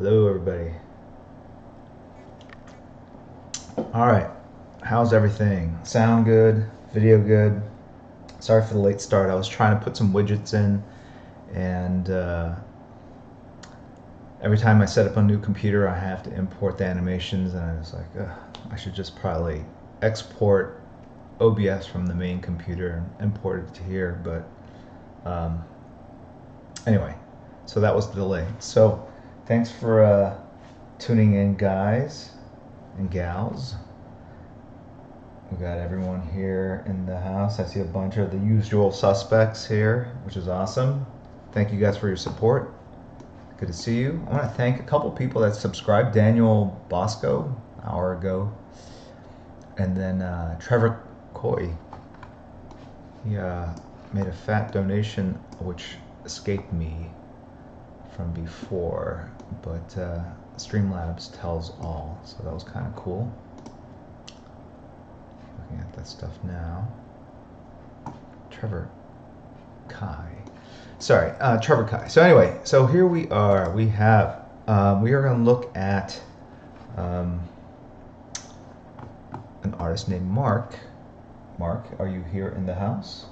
Hello, everybody. All right, how's everything? Sound good? Video good? Sorry for the late start. I was trying to put some widgets in, and every time I set up a new computer, I have to import the animations, and I was like, ugh, I should just probably export OBS from the main computer and import it to here. But anyway, so that was the delay. So thanks for tuning in, guys and gals. We got everyone here in the house. I see a bunch of the usual suspects here, which is awesome. Thank you guys for your support. Good to see you. I want to thank a couple people that subscribed. Daniel Bosco, an hour ago. And then Trevor Coy. He made a fat donation, which escaped me from before. But Streamlabs tells all, so that was kind of cool. Looking at that stuff now. Trevor Kai. So anyway, so here we are. We have we are going to look at an artist named Mark. Mark, are you here in the house?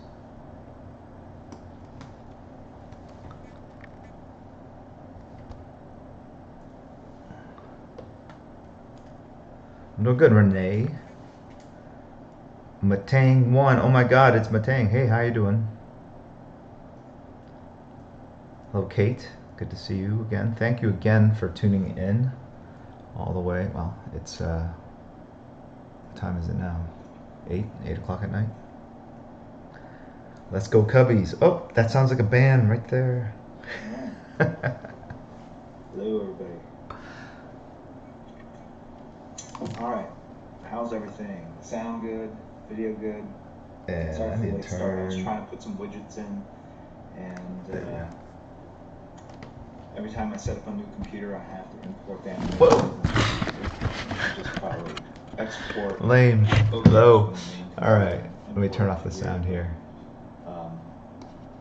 I'm doing good, Renee. Matang1. Oh my God, it's Matang. Hey, how you doing? Hello, Kate. Good to see you again. Thank you again for tuning in all the way. Well, it's what time is it now? 8 o'clock at night. Let's go Cubbies. Oh, that sounds like a band right there. Hello, everybody. All right. How's everything? Sound good? Video good? And sorry for the late start. I was trying to put some widgets in, and every time I set up a new computer, I have to import them. Whoa! Just probably export. Lame. Low. All right. Let me turn off the sound here.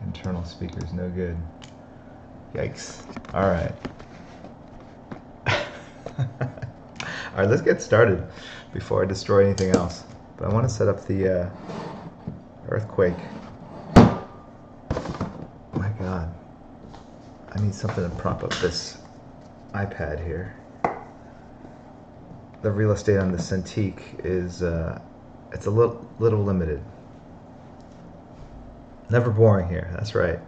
Internal speakers, no good. Yikes. All right. All right, let's get started before I destroy anything else. But I want to set up the earthquake. My God. I need something to prop up this iPad here. The real estate on the Cintiq is it's a little limited. Never boring here. That's right.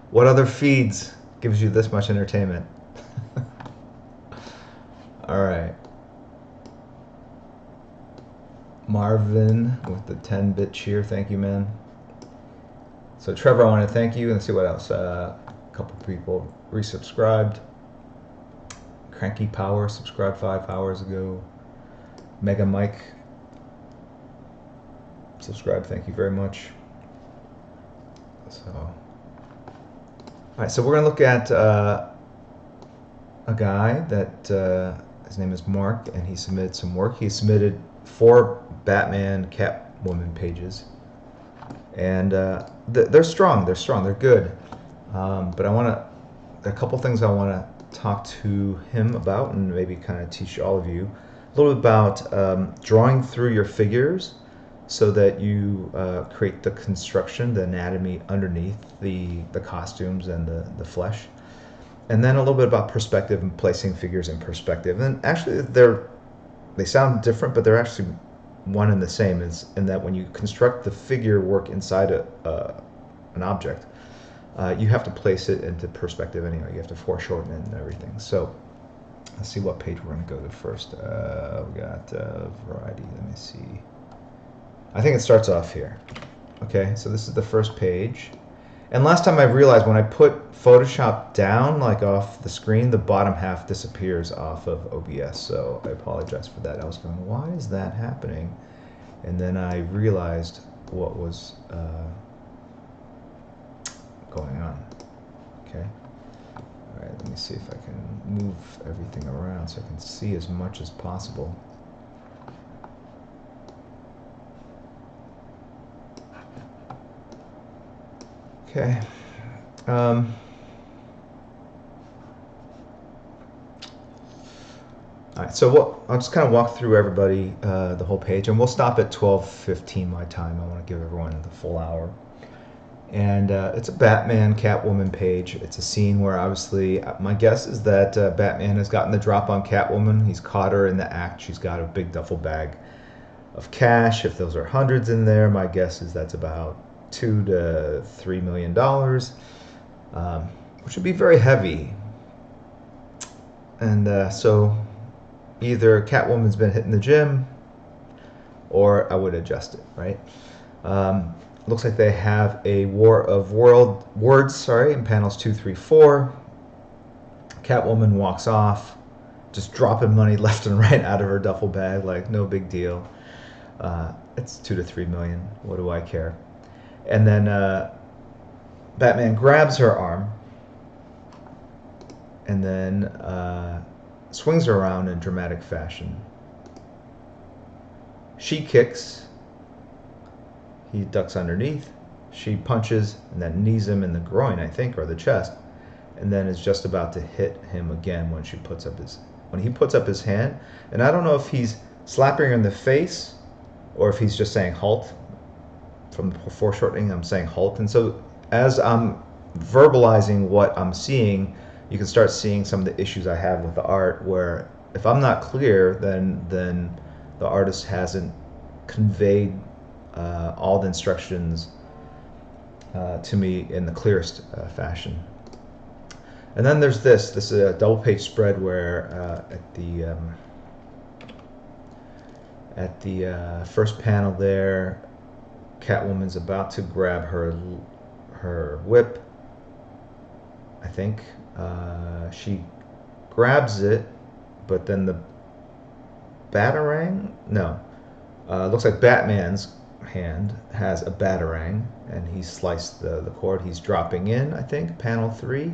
What other feeds gives you this much entertainment? All right. Marvin with the 10-bit cheer. Thank you, man. So Trevor, I want to thank you. Let's see what else. A couple people resubscribed. Cranky Power subscribed 5 hours ago. Mega Mike subscribed. Thank you very much. So, all right. So we're gonna look at a guy that his name is Mark, and he submitted some work. He submitted 4 Batman Catwoman pages, and they're strong. They're good. But I want to a couple things I want to talk to him about, and maybe kind of teach all of you a little bit about drawing through your figures so that you create the construction, the anatomy underneath the costumes and the flesh, and then a little bit about perspective and placing figures in perspective. And actually, they sound different, but they're actually one and the same. Is in that when you construct the figure work inside an object, you have to place it into perspective anyway. You have to foreshorten it and everything. So let's see what page we're going to go to first. We got variety. Let me see. I think it starts off here. Okay, so this is the first page. And last time I realized when I put Photoshop down, like off the screen, the bottom half disappears off of OBS. So I apologize for that. I was going, why is that happening? And then I realized what was going on. Okay. All right, let me see if I can move everything around so I can see as much as possible. Okay. All right, so I'll just kind of walk through everybody, the whole page, and we'll stop at 12:15 my time. I want to give everyone the full hour. And it's a Batman Catwoman page. It's a scene where obviously my guess is that Batman has gotten the drop on Catwoman. He's caught her in the act. She's got a big duffel bag of cash. If those are hundreds in there, my guess is that's about $2 to $3 million, which would be very heavy. And so either Catwoman's been hitting the gym, or I would adjust it, right? Looks like they have a War of Words, in panels 2, 3, 4. Catwoman walks off, just dropping money left and right out of her duffel bag, like no big deal. It's 2 to 3 million. What do I care? And then Batman grabs her arm and then swings her around in dramatic fashion. She kicks. He ducks underneath. She punches and then knees him in the groin, I think, or the chest, and then is just about to hit him again when he puts up his hand. And I don't know if he's slapping her in the face or if he's just saying halt. From the foreshortening, I'm saying halt. And so as I'm verbalizing what I'm seeing, you can start seeing some of the issues I have with the art, where if I'm not clear, then the artist hasn't conveyed all the instructions to me in the clearest fashion. And then there's this is a double page spread where at the first panel there, Catwoman's about to grab her whip, I think. She grabs it, but then the batarang? No. Looks like Batman's hand has a batarang, and he sliced the cord. He's dropping in, I think, panel 3.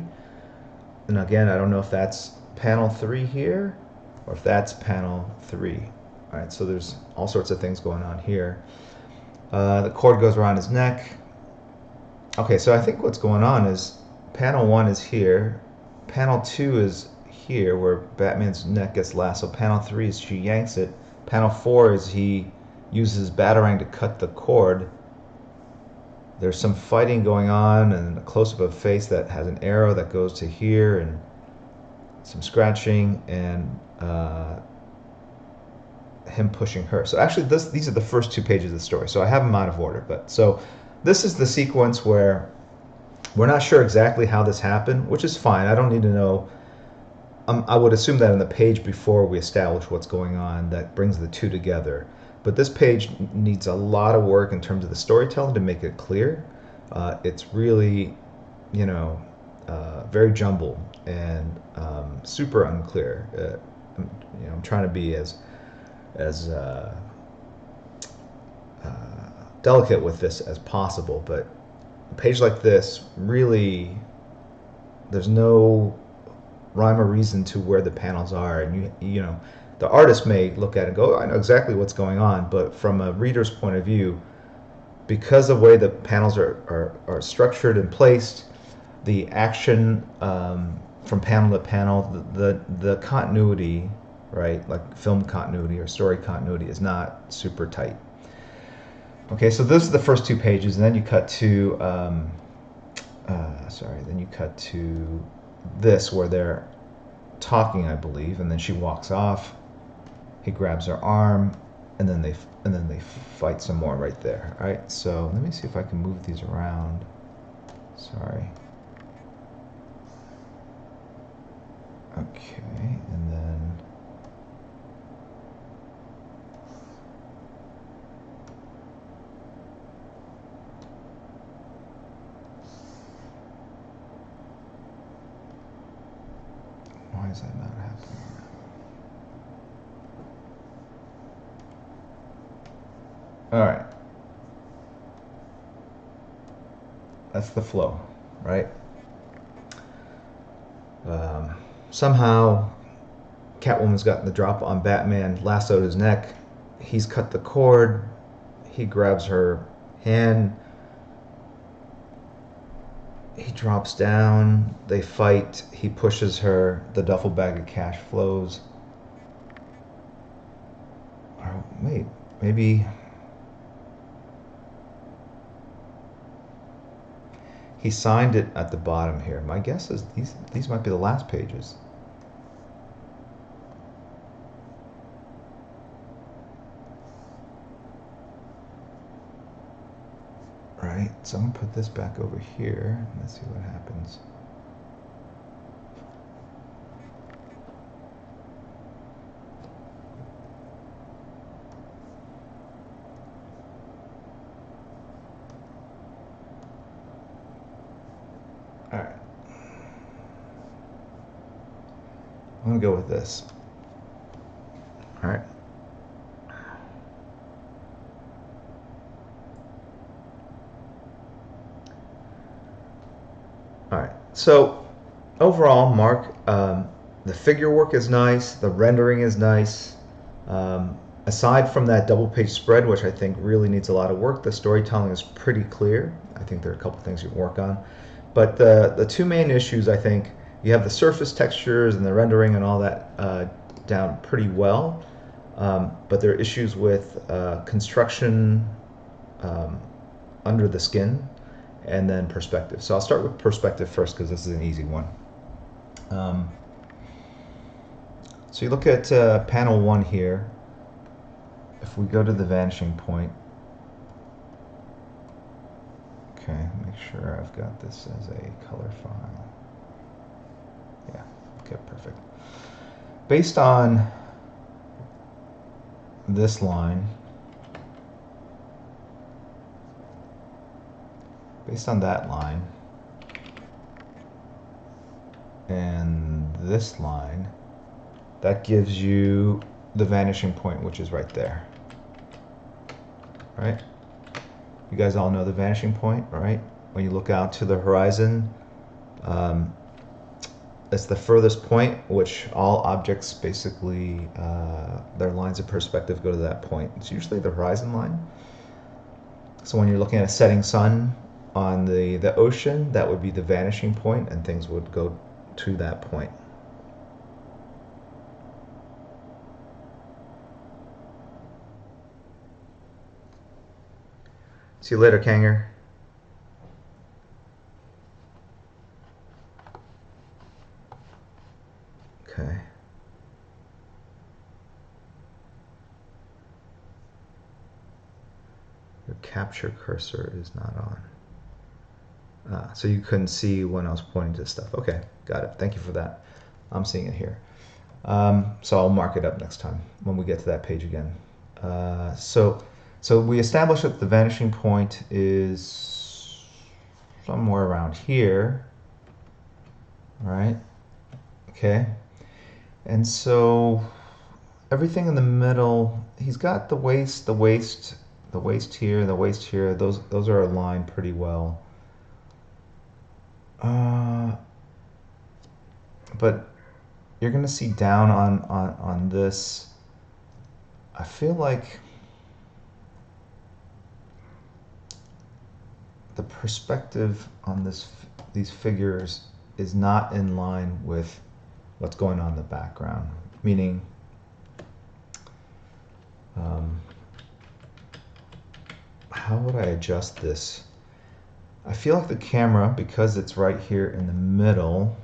And again, I don't know if that's panel 3 here or if that's panel 3. All right, so there's all sorts of things going on here. The cord goes around his neck. Okay, so I think what's going on is panel 1 is here. Panel 2 is here where Batman's neck gets lassoed. Panel 3 is she yanks it. Panel 4 is he uses batarang to cut the cord. There's some fighting going on and a close-up of a face that has an arrow that goes to here, and some scratching, and him pushing her. So actually these are the first 2 pages of the story, so I have them out of order. But so this is the sequence where we're not sure exactly how this happened, which is fine. I don't need to know. I would assume that in the page before we establish what's going on, that brings the 2 together. But this page needs a lot of work in terms of the storytelling to make it clear. It's really, very jumbled and super unclear. I'm trying to be as delicate with this as possible, but a page like this, really, there's no rhyme or reason to where the panels are, and the artist may look at it and go, oh, I know exactly what's going on, but from a reader's point of view, because of the way the panels are structured and placed, the action from panel to panel, the continuity, right, like film continuity or story continuity, is not super tight. Okay, so this is the first 2 pages, and then you cut to this where they're talking, I believe, and then she walks off. He grabs her arm, and then they fight some more right there. All right, so let me see if I can move these around. Sorry. Okay, and then why is that not happening? All right. That's the flow, right? Somehow, Catwoman's gotten the drop on Batman, lassoed his neck. He's cut the cord. He grabs her hand. He drops down. They fight. He pushes her. The duffel bag of cash flows. maybe he signed it at the bottom here. My guess is these might be the last pages. Right, so I'm gonna put this back over here. Let's see what happens. All right, I'm gonna go with this. All right. All right, so overall, Mark, the figure work is nice, the rendering is nice. Aside from that double page spread, which I think really needs a lot of work, the storytelling is pretty clear. I think there are a couple things you can work on. But the two main issues, I think, you have the surface textures and the rendering and all that down pretty well. But there are issues with construction under the skin, and then perspective. So I'll start with perspective first because this is an easy one. So you look at panel 1 here. If we go to the vanishing point, okay, make sure I've got this as a color file. Yeah, okay, perfect. Based on this line, based on that line, and this line, that gives you the vanishing point, which is right there. Right? You guys all know the vanishing point, right? When you look out to the horizon, it's the furthest point, which all objects basically, their lines of perspective go to that point. It's usually the horizon line. So when you're looking at a setting sun on the ocean, that would be the vanishing point, and things would go to that point. See you later, Kanger. Okay. Your capture cursor is not on. So you couldn't see when I was pointing to stuff. Okay, got it. Thank you for that. I'm seeing it here. So I'll mark it up next time when we get to that page again. So we established that the vanishing point is somewhere around here, right? Okay. And so everything in the middle, he's got the waist here, the waist here. Those are aligned pretty well. But you're gonna see down on this. I feel like the perspective on these figures is not in line with what's going on in the background. Meaning, how would I adjust this? I feel like the camera, because it's right here in the middle,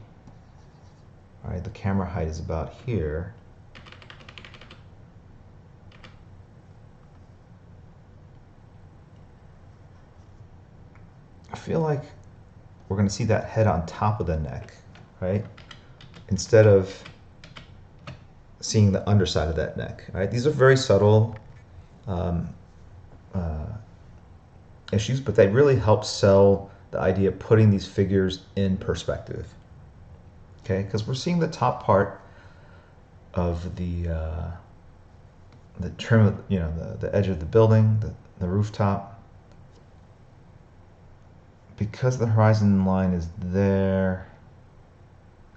right, the camera height is about here. I feel like we're going to see that head on top of the neck, right? Instead of seeing the underside of that neck, right? These are very subtle issues, but they really help sell the idea of putting these figures in perspective. Okay, because we're seeing the top part of the trim of, the edge of the building, the rooftop. Because the horizon line is there,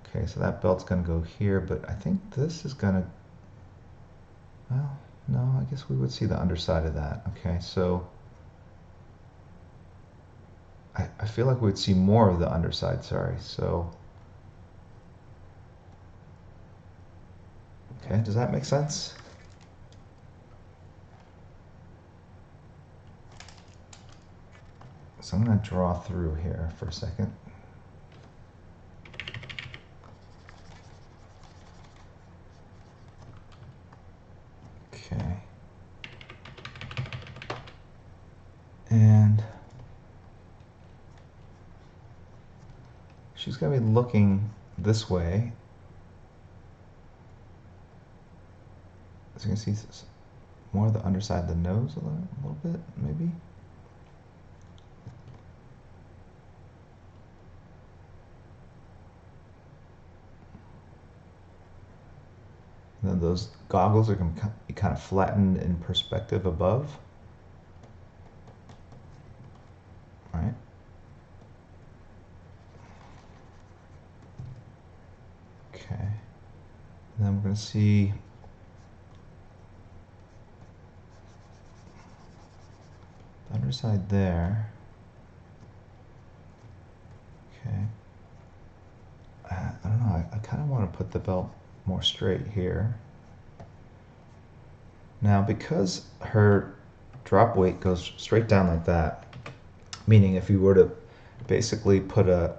okay, so that belt's going to go here, but I think this is going to, well, no, I guess we would see the underside of that. Okay, so I feel like we'd see more of the underside, sorry. So, okay, does that make sense? So I'm going to draw through here for a second. Okay. And she's going to be looking this way. As you can see, more of the underside of the nose a little bit, maybe. And then those goggles are going to be kind of flattened in perspective above. Right? Okay. And then we're going to see the underside there. Okay. I don't know. I kind of want to put the belt more straight here. Now, because her drop weight goes straight down like that, meaning if you were to basically put a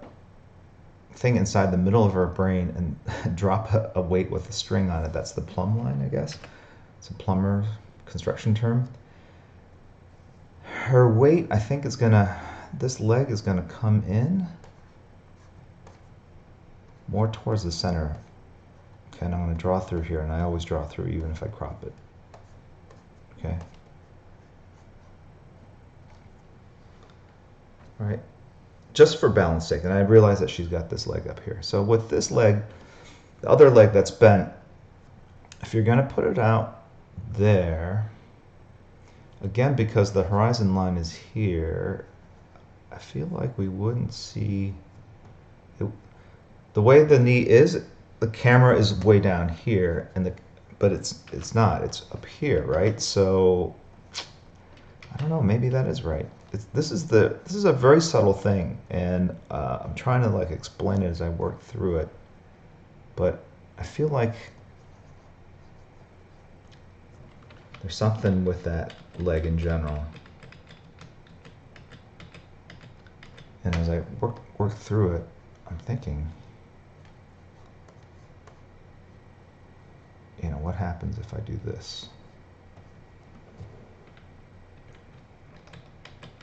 thing inside the middle of her brain and drop a weight with a string on it, that's the plumb line, I guess. It's a plumber construction term. Her weight, I think, is gonna, this leg is gonna come in more towards the center. Okay, and I'm gonna draw through here, and I always draw through even if I crop it. Okay. All right. Just for balance sake, and I realize that she's got this leg up here. So with this leg, the other leg that's bent, if you're going to put it out there, again, because the horizon line is here, I feel like we wouldn't see it. The way the knee is, the camera is way down here, and but it's not. It's up here, right? So I don't know. Maybe that is right. This is a very subtle thing, and I'm trying to like explain it as I work through it. But I feel like there's something with that leg in general. And as I work through it, I'm thinking, you know, what happens if I do this?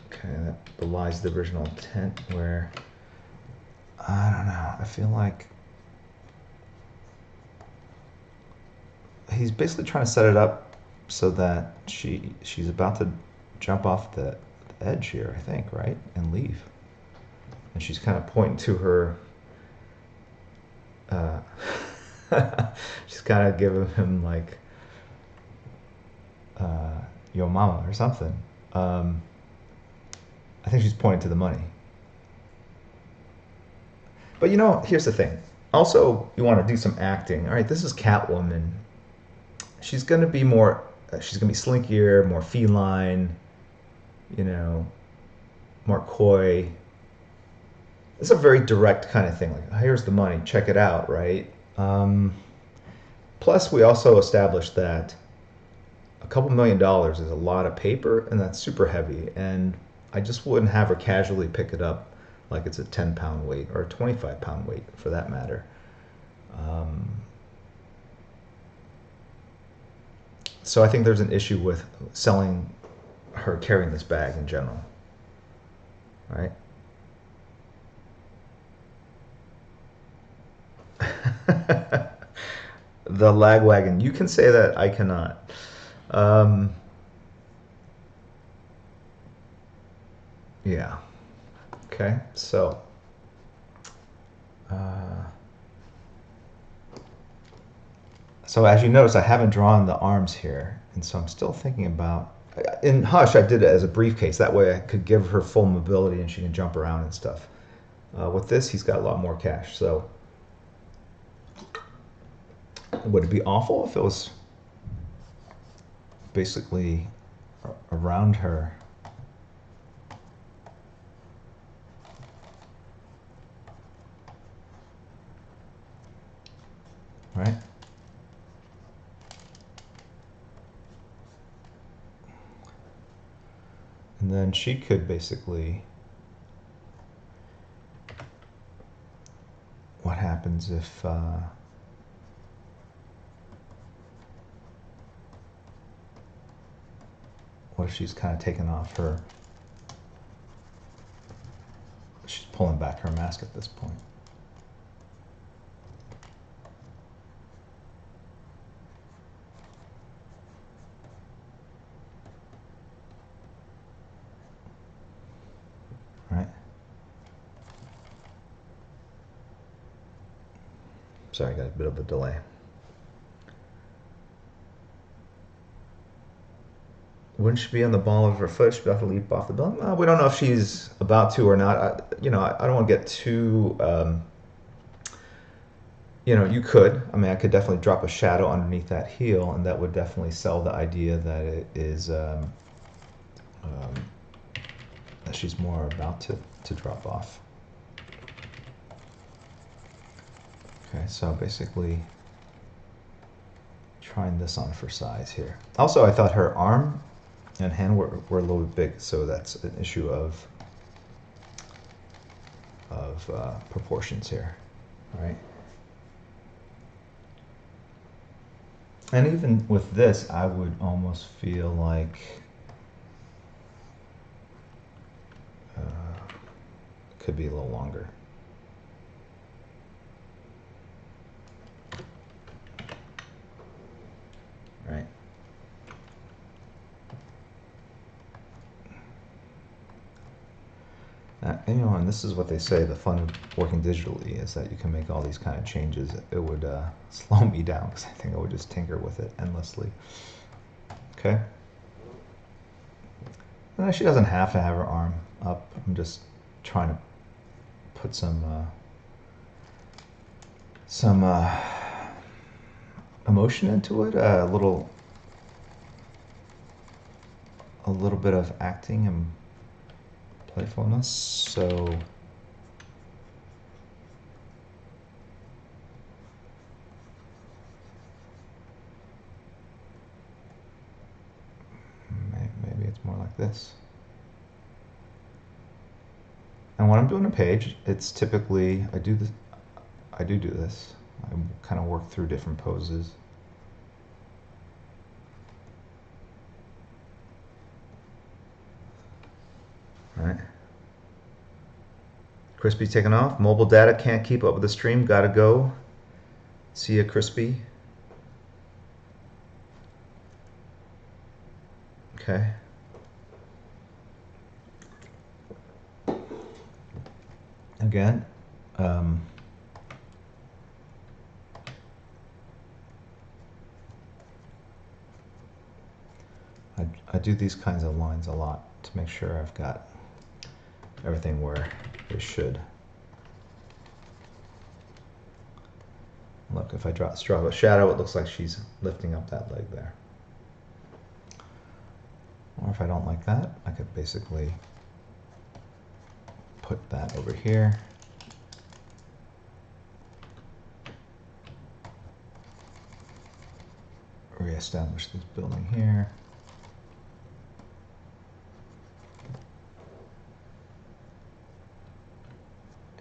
Okay, that belies the original intent where, I don't know, I feel like he's basically trying to set it up so that she's about to jump off the edge here, I think, right? And leave. And she's kind of pointing to her, she's kind of giving him like, yo mama or something. I think she's pointing to the money. But you know, here's the thing. Also, you want to do some acting. All right, this is Catwoman. She's going to be more, she's going to be slinkier, more feline, you know, more coy. It's a very direct kind of thing. Like, here's the money, check it out, right? Plus, we also established that a couple $1,000,000 is a lot of paper, and that's super heavy. And I just wouldn't have her casually pick it up like it's a 10-pound weight or a 25-pound weight for that matter. So I think there's an issue with selling her carrying this bag in general, right? The lagwagon. You can say that. I cannot. Yeah. Okay. So. So as you notice, I haven't drawn the arms here, and so I'm still thinking about. In Hush, I did it as a briefcase. That way, I could give her full mobility and she can jump around and stuff. With this, he's got a lot more cash. So, would it be awful if it was basically around her? Right? And then she could basically what happens if what if she's kind of taken off her, she's pulling back her mask at this point. Right? Sorry, I got a bit of a delay. Wouldn't she be on the ball of her foot? She'd be about to leap off the building. Well, we don't know if she's about to or not. I don't want to get too. You could. I mean, I could definitely drop a shadow underneath that heel, and that would definitely sell the idea that it is that she's more about to drop off. Okay, so basically trying this on for size here. Also, I thought her arm and hand were a little bit big, so that's an issue of proportions here, right? And even with this, I would almost feel like it could be a little longer. Right. And this is what they say, the fun of working digitally is that you can make all these kind of changes. It would slow me down because I think I would just tinker with it endlessly. Okay. And she doesn't have to have her arm up. I'm just trying to put some emotion into it, a little bit of acting and playfulness. So maybe it's more like this. And when I'm doing a page, it's typically I do this. I kind of work through different poses. All right. Crispy taking off. Mobile data can't keep up with the stream. Gotta go. See ya, Crispy. Okay. Again, I do these kinds of lines a lot to make sure I've got everything where it should. Look, if I drop a shadow, it looks like she's lifting up that leg there. Or if I don't like that, I could basically put that over here. Reestablish this building here.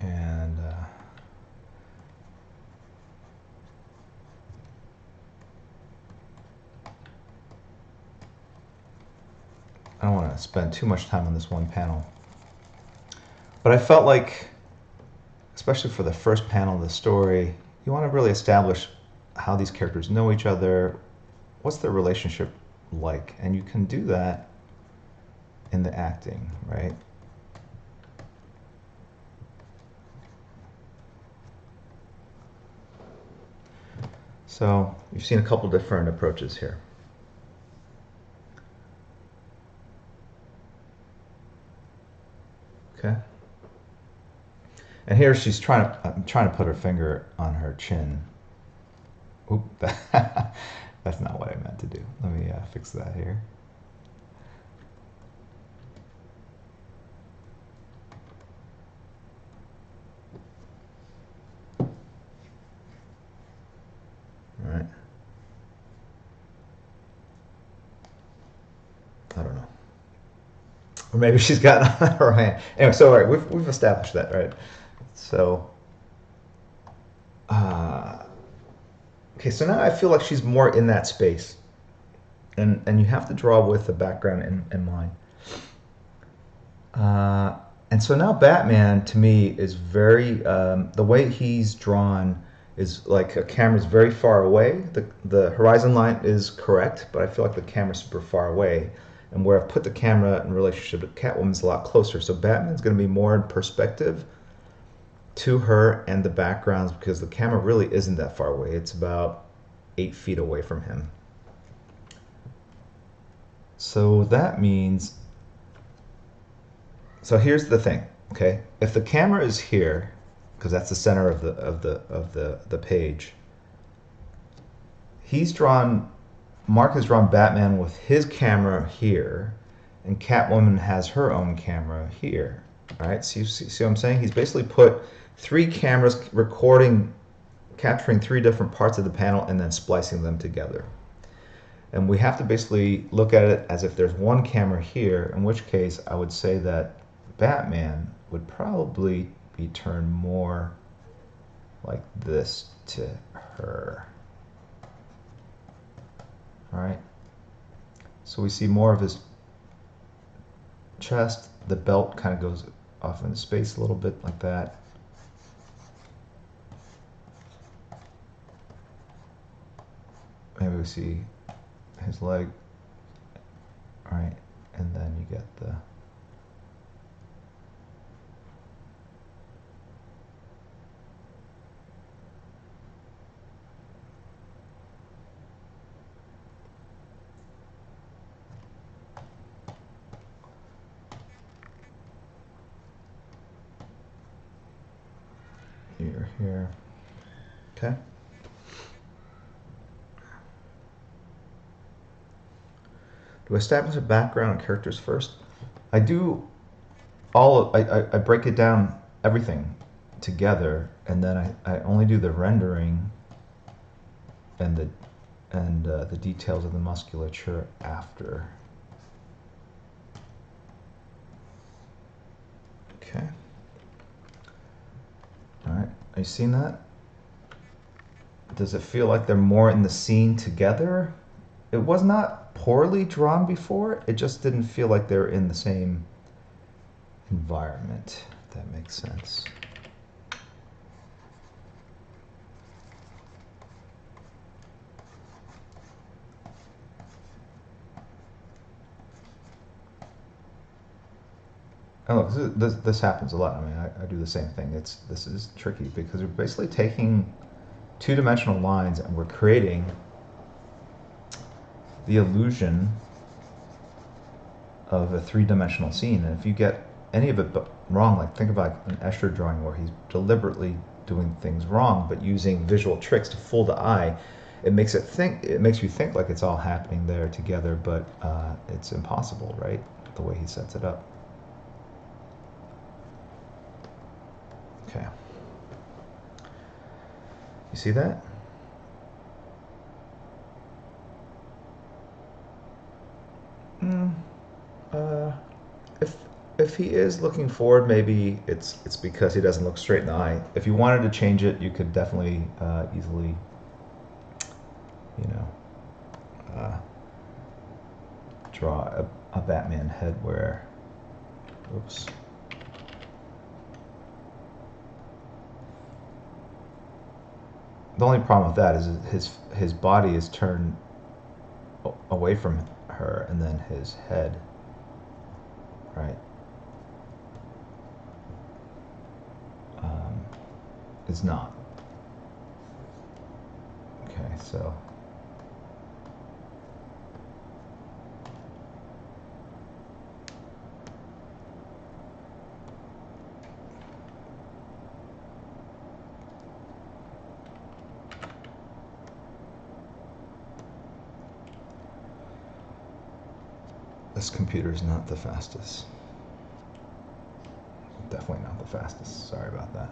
And I don't want to spend too much time on this one panel. But I felt like, especially for the first panel of the story, you want to really establish how these characters know each other, what's their relationship like, and you can do that in the acting, right? So you've seen a couple different approaches here. Okay. And here she's I'm trying to put her finger on her chin. Oop, that's not what I meant to do. Let me fix that here. All right. I don't know. Or maybe she's got on her hand. Anyway, so all right, we've established that, right? So Okay, so now I feel like she's more in that space. And you have to draw with the background in mind. And so now Batman, to me, is very, the way he's drawn is like a camera's very far away. The horizon line is correct, but I feel like the camera's super far away. And where I've put the camera in relationship to Catwoman's a lot closer. So Batman's going to be more in perspective to her and the backgrounds because the camera really isn't that far away. It's about 8 feet away from him. So that means, so here's the thing, okay? If the camera is here, because that's the center of the page, Mark has drawn Batman with his camera here, and Catwoman has her own camera here. All right, so you see what I'm saying? He's basically put 3 cameras capturing 3 different parts of the panel and then splicing them together. And we have to basically look at it as if there's one camera here, in which case I would say that Batman would probably be turned more like this to her. All right. So we see more of his chest. The belt kind of goes off into space a little bit like that. Maybe we see his leg. All right. And then you get the ear here. Okay. Do I establish a background and characters first? I do I break it down everything together, and then I only do the rendering and the details of the musculature after. Okay. All right. Are you seeing that? Does it feel like they're more in the scene together? It was not poorly drawn before. It just didn't feel like they're in the same environment, if that makes sense. And look, this happens a lot. I mean, I do the same thing. This is tricky because we're basically taking 2-dimensional lines and we're creating the illusion of a 3-dimensional scene. And if you get any of it wrong, like think about an Escher drawing where he's deliberately doing things wrong but using visual tricks to fool the eye, it makes you think like it's all happening there together, but it's impossible, right? The way he sets it up. Okay. You see that? If he is looking forward, maybe it's because he doesn't look straight in the eye. If you wanted to change it, you could definitely easily, draw a Batman head where, oops. The only problem with that is his body is turned away from her, and then his head, right, is not. Okay, so this computer is not the fastest. Definitely not the fastest. Sorry about that.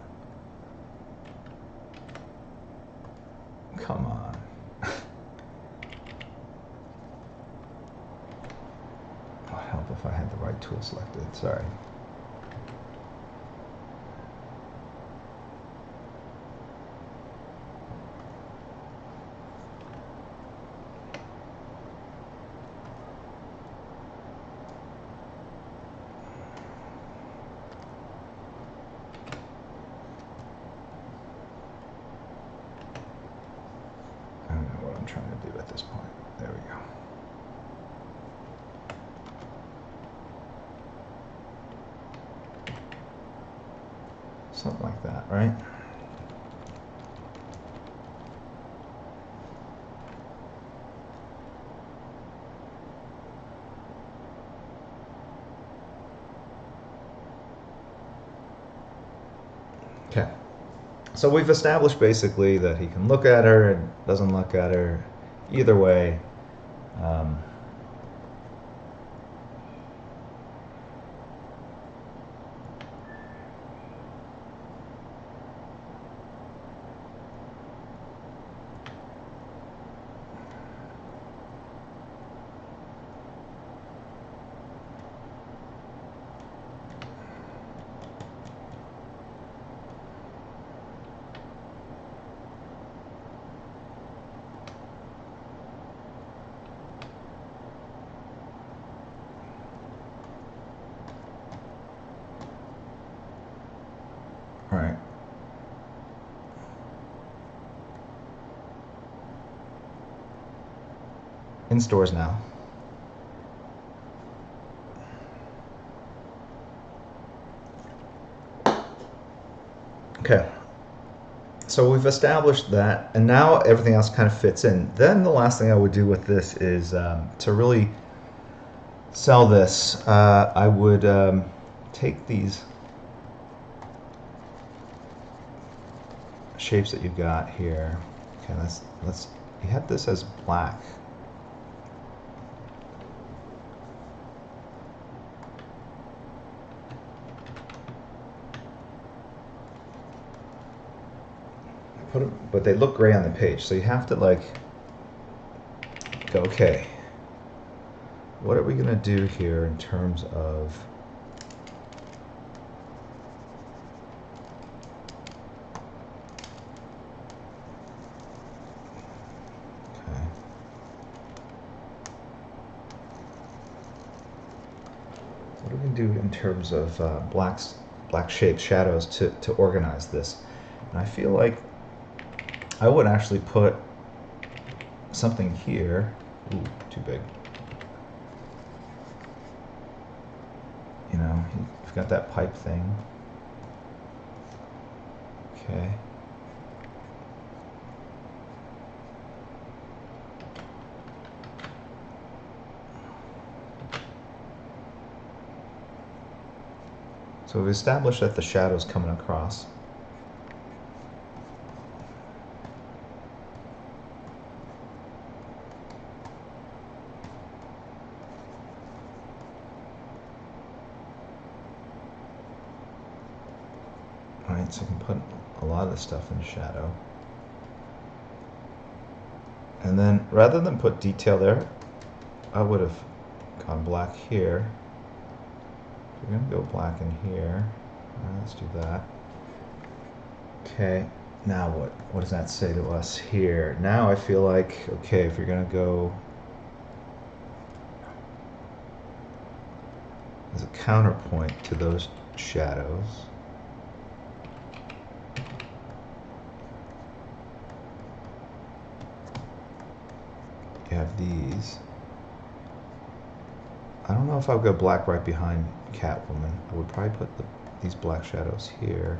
Come on. It would help if I had the right tool selected. Sorry. trying to do at this point. There we go. Something like that, right? Okay. So we've established basically that he can look at her and doesn't look at her. Either way, all right. In stores now. Okay. So we've established that, and now everything else kind of fits in. Then the last thing I would do with this is to really sell this. I would take these shapes that you've got here. Okay, let's. You had this as black. Put them, but they look gray on the page, so you have to like go, okay, what are we gonna do here in terms of what are we gonna do in terms of black shapes, shadows to organize this? And I feel like I would actually put something here. Ooh, too big. You know, you've got that pipe thing. Okay. So we've established that the shadow's coming across. Alright, so I can put a lot of this stuff in shadow. And then rather than put detail there, I would have gone black here. We're going to go black in here. Let's do that. Okay, now what? What does that say to us here? Now I feel like, okay, if you're going to go as a counterpoint to those shadows, you have these. I don't know if I would go black right behind Catwoman. I would probably put these black shadows here.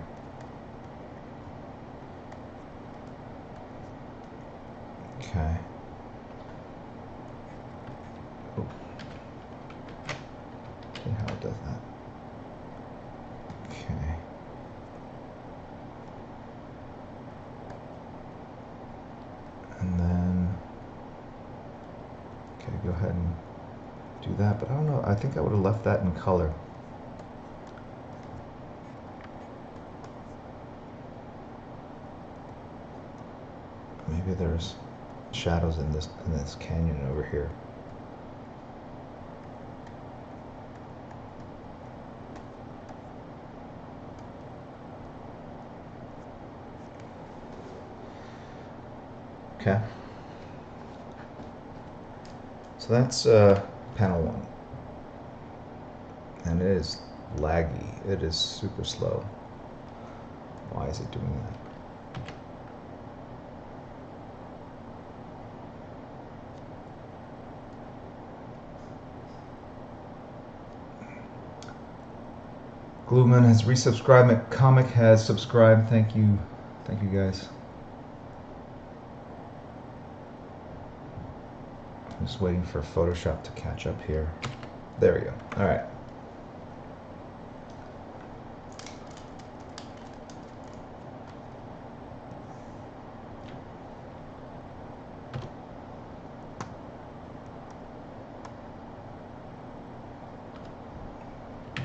Okay. Oh. See how it does that. Okay. And then, okay, go ahead and do that, but I don't know, I think I would have left that in color. Maybe there's shadows in this canyon over here. Okay. So that's panel 1. And it is laggy. It is super slow. Why is it doing that? Glueman has resubscribed. McComic has subscribed. Thank you guys. I'm just waiting for Photoshop to catch up here. There we go. All right.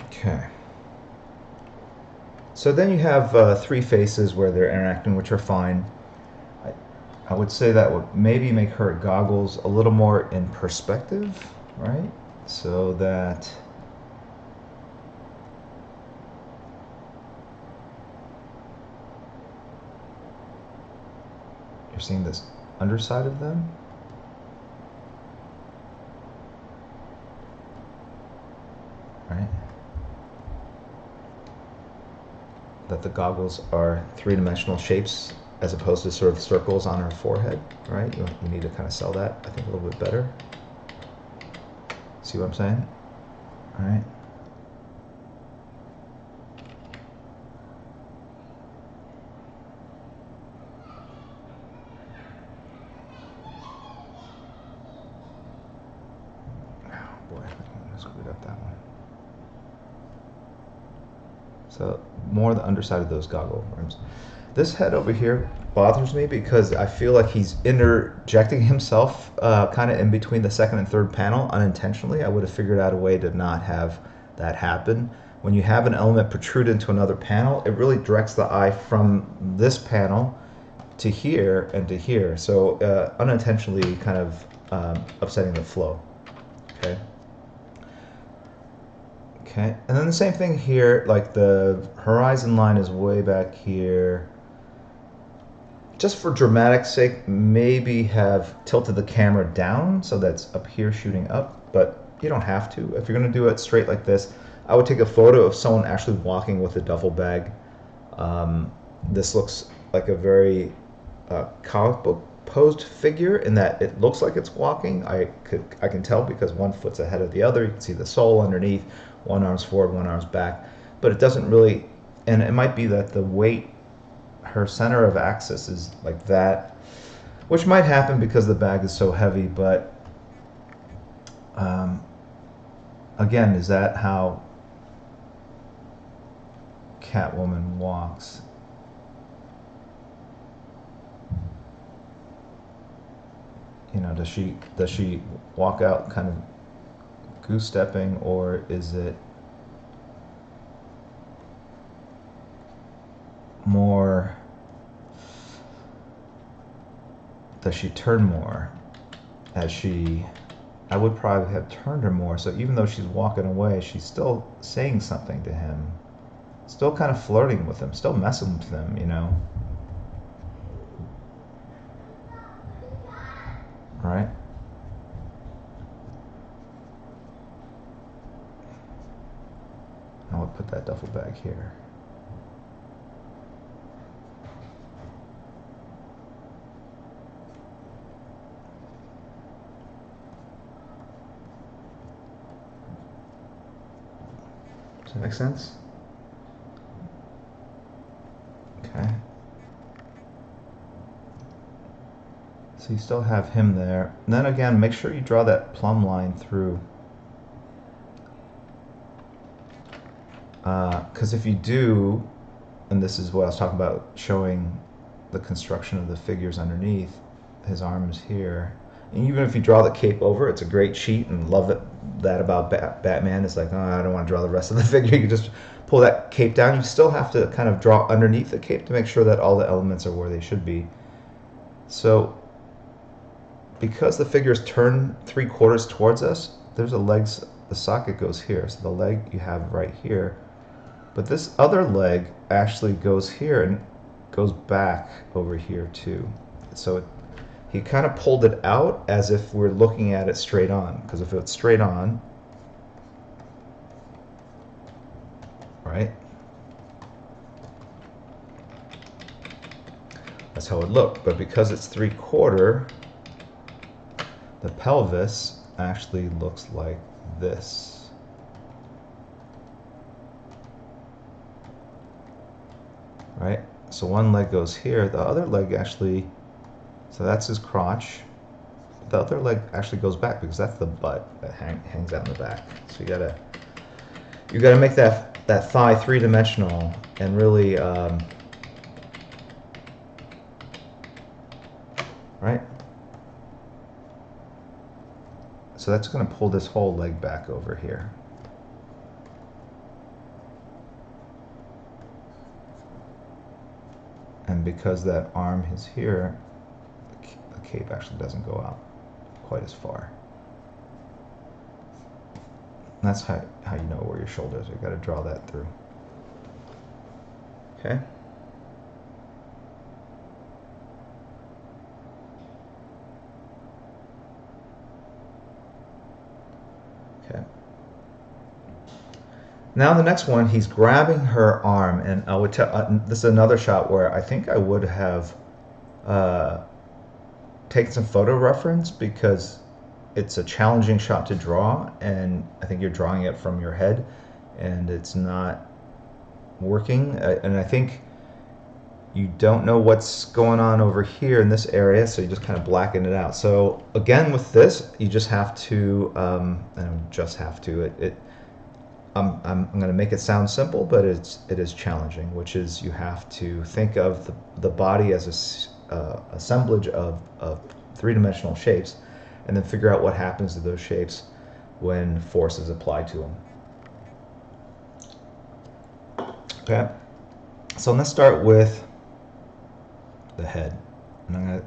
Okay. So then you have three faces where they're interacting, which are fine. I would say that would maybe make her goggles a little more in perspective, right? So that you're seeing this underside of them. Right? That the goggles are three-dimensional shapes as opposed to sort of circles on her forehead, right? You need to kind of sell that, I think, a little bit better. See what I'm saying? All right. Oh boy, I screwed up that one. So more the underside of those goggle rims. This head over here bothers me because I feel like he's interjecting himself kind of in between the second and third panel unintentionally. I would have figured out a way to not have that happen. When you have an element protrude into another panel, it really directs the eye from this panel to here and to here. So unintentionally kind of upsetting the flow. Okay. Okay, and then the same thing here, like the horizon line is way back here. Just for dramatic sake, maybe have tilted the camera down so that's up here shooting up, but you don't have to. If you're going to do it straight like this, I would take a photo of someone actually walking with a duffel bag. This looks like a very comic book posed figure in that it looks like it's walking. I can tell because one foot's ahead of the other. You can see the sole underneath. One arm's forward, one arm's back. But it doesn't really, and it might be that the weight, her center of axis is like that, which might happen because the bag is so heavy, but again, is that how Catwoman walks? You know, does she walk out kind of goose stepping, or is it more, does she turn more as she, I would probably have turned her more, so even though she's walking away, she's still saying something to him, still kind of flirting with him, still messing with him, you know, right? I would put that duffel bag here. Does that make sense? Okay. So you still have him there. And then again, make sure you draw that plumb line through. Because if you do, and this is what I was talking about, showing the construction of the figures underneath, his arms here. And even if you draw the cape over, it's a great cheat, and love it. That about Batman is like, oh, I don't want to draw the rest of the figure. You just pull that cape down. You still have to kind of draw underneath the cape to make sure that all the elements are where they should be. So because the figures turn 3/4 towards us, there's a legs, the socket goes here. So the leg you have right here. But this other leg actually goes here and goes back over here too. So he kind of pulled it out as if we're looking at it straight on. Because if it's straight on, right? That's how it looked. But because it's 3/4, the pelvis actually looks like this. So one leg goes here, the other leg actually, so that's his crotch. The other leg actually goes back because that's the butt that hangs out in the back. So you gotta make that thigh three-dimensional and really right. So that's going to pull this whole leg back over here. And because that arm is here, the cape actually doesn't go out quite as far. And that's how you know where your shoulders are. You got to draw that through. Okay. Okay. Now the next one, he's grabbing her arm, and I would tell. This is another shot where I think I would have taken some photo reference because it's a challenging shot to draw, and I think you're drawing it from your head, and it's not working. And I think you don't know what's going on over here in this area, so you just kind of blacken it out. So again, with this, you just have to, I'm going to make it sound simple, but it is challenging, which is you have to think of the body as a assemblage of three-dimensional shapes, and then figure out what happens to those shapes when force is applied to them. Okay, so let's start with the head. And I'm going to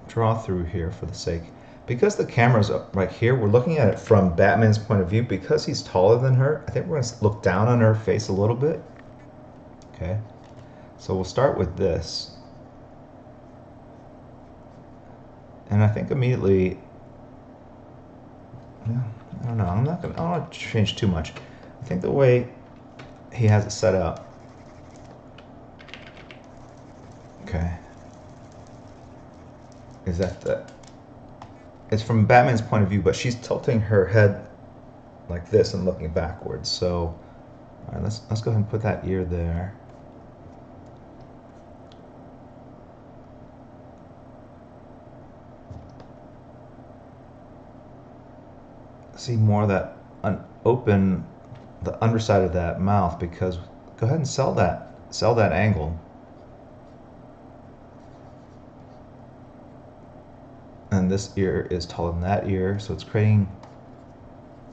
draw through here for the sake. Because the camera's right here, we're looking at it from Batman's point of view. Because he's taller than her, I think we're going to look down on her face a little bit. Okay, so we'll start with this. And I think immediately, yeah, I don't know, I don't want to change too much. I think the way he has it set up, okay, is that it's from Batman's point of view, but she's tilting her head like this and looking backwards. So, all right, let's go ahead and put that ear there. See more of that open, the underside of that mouth, because go ahead and sell that angle. And this ear is taller than that ear, so it's creating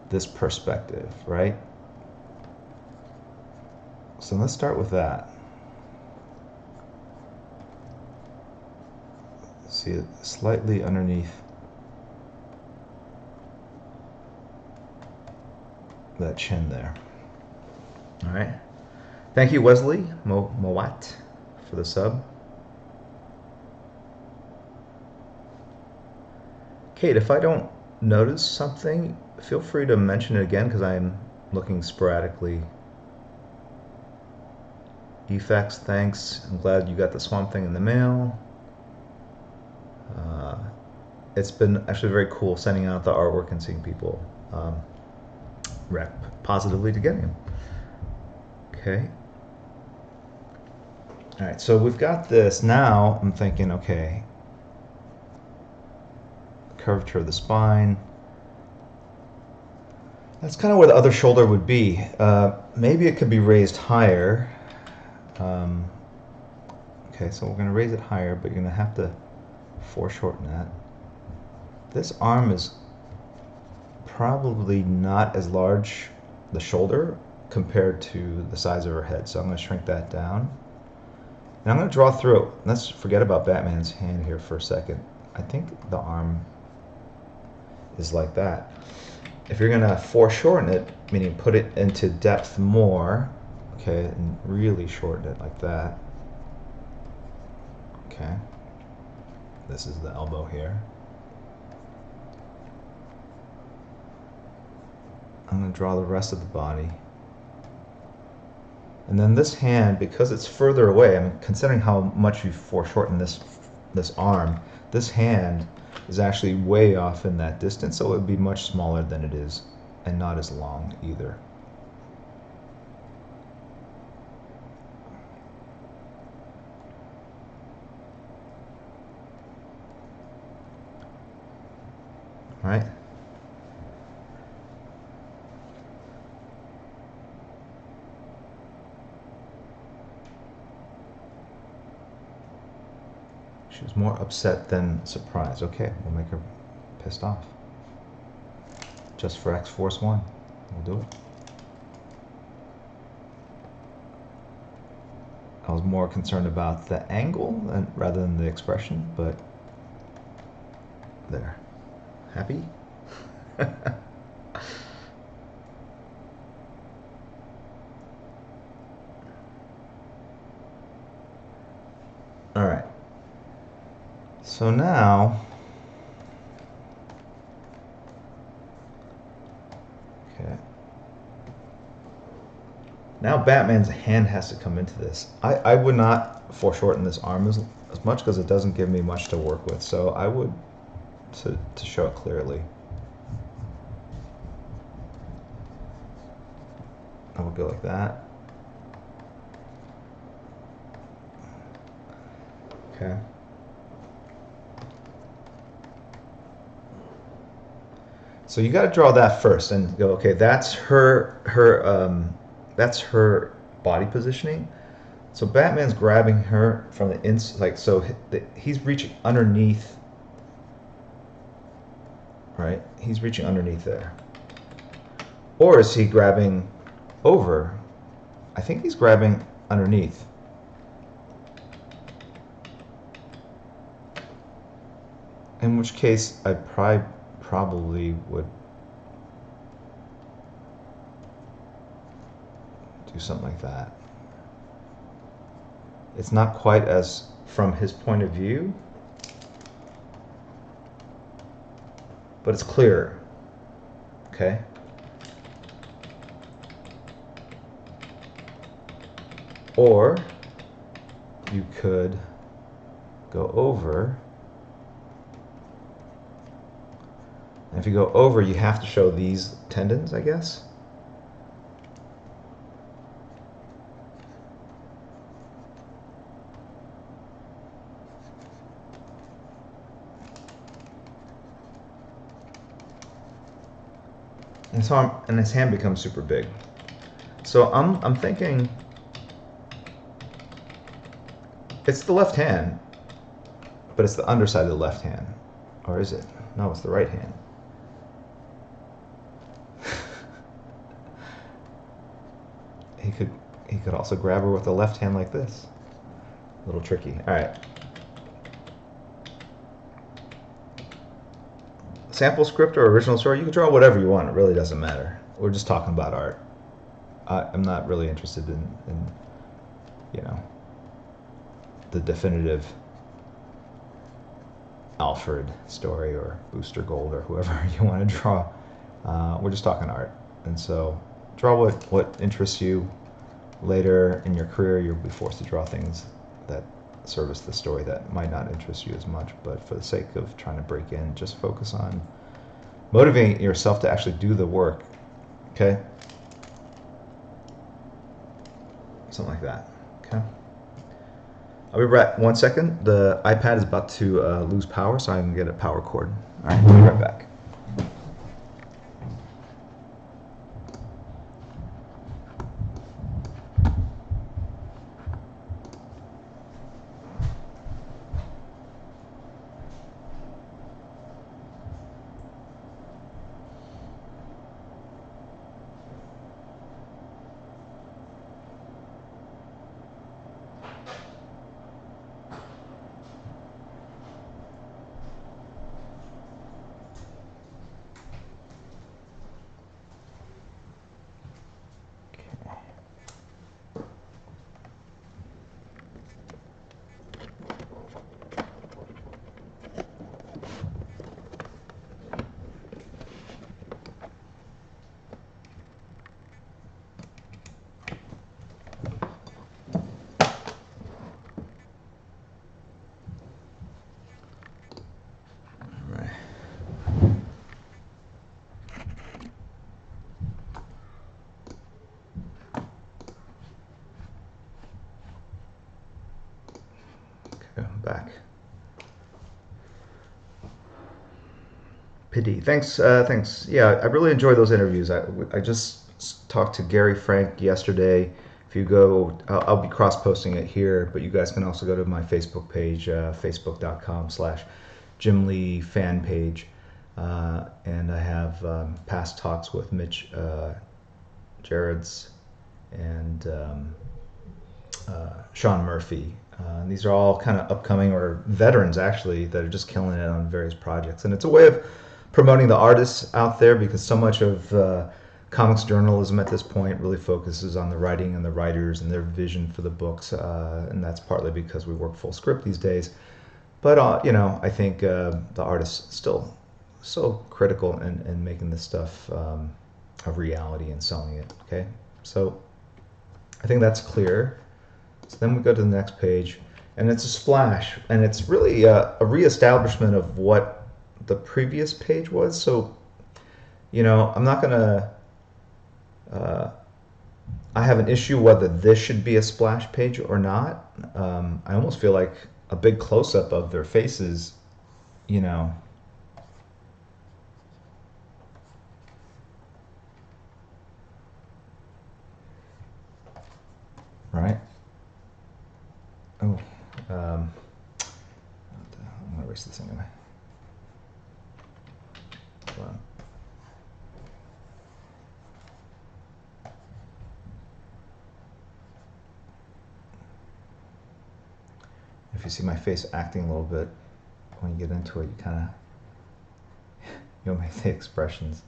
this perspective, right? So let's start with that. See it slightly underneath that chin there. All right. Thank you, Wesley Mowat, for the sub. Kate, if I don't notice something, feel free to mention it again, because I'm looking sporadically. Effects, thanks. I'm glad you got the Swamp Thing in the mail. It's been actually very cool sending out the artwork and seeing people react positively to getting them. Okay. All right, so we've got this. Now I'm thinking, okay, curvature of the spine. That's kind of where the other shoulder would be. Maybe it could be raised higher. Okay, so we're going to raise it higher, but you're going to have to foreshorten that. This arm is probably not as large, the shoulder, compared to the size of her head. So I'm going to shrink that down. And I'm going to draw through it. Let's forget about Batman's hand here for a second. I think the arm is like that. If you're going to foreshorten it, meaning put it into depth more, okay, and really shorten it like that. Okay. This is the elbow here. I'm going to draw the rest of the body. And then this hand, because it's further away, I mean, considering how much you foreshorten this arm, this hand is actually way off in that distance, so it would be much smaller than it is, and not as long either. right? She was more upset than surprised. Okay, we'll make her pissed off. Just for X-Force 1. We'll do it. I was more concerned about the angle rather than the expression, but there. Happy? All right. So now, okay. Now Batman's hand has to come into this. I would not foreshorten this arm as much because it doesn't give me much to work with. So I would, to show it clearly, I would go like that. Okay. So you got to draw that first and go, okay, that's her body positioning. So Batman's grabbing her from the inside, like, so he's reaching underneath, right? He's reaching underneath there. Or is he grabbing over? I think he's grabbing underneath. In which case, I probably would do something like that. It's not quite as from his point of view, but it's clearer. Okay? Or you could go over. And if you go over, you have to show these tendons, I guess. And so his hand becomes super big. So I'm thinking it's the left hand, but it's the underside of the left hand. Or is it? No, it's the right hand. He could also grab her with the left hand like this. A little tricky. All right. Sample script or original story, you can draw whatever you want. It really doesn't matter. We're just talking about art. I'm not really interested in you know, the definitive Alfred story or Booster Gold or whoever you want to draw. We're just talking art. And so draw what interests you. Later in your career, you'll be forced to draw things that service the story that might not interest you as much, but for the sake of trying to break in, just focus on motivating yourself to actually do the work. Okay? Something like that. Okay? I'll be right 1 second. The iPad is about to lose power, so I can get a power cord. All right, we'll be right back. Back. Pity. Thanks. Thanks. Yeah, I really enjoy those interviews. I just talked to Gary Frank yesterday. If you go, I'll be cross-posting it here, but you guys can also go to my Facebook page, facebook.com/Jim Lee fan page. And I have past talks with Mitch Jarrett's and Sean Murphy. And these are all kind of upcoming or veterans actually that are just killing it on various projects. And it's a way of promoting the artists out there because so much of comics journalism at this point really focuses on the writing and the writers and their vision for the books. And that's partly because we work full script these days. But, you know, I think the artists still so critical in making this stuff a reality and selling it. Okay, so I think that's clear. So then we go to the next page, and it's a splash, and it's really a reestablishment of what the previous page was. So, you know, I'm not gonna. I have an issue whether this should be a splash page or not. I almost feel like a big close-up of their faces, you know. Right? Oh, I'm gonna erase this anyway. Hold on. If you see my face acting a little bit, when you get into it, you kind of, you'll make the expressions.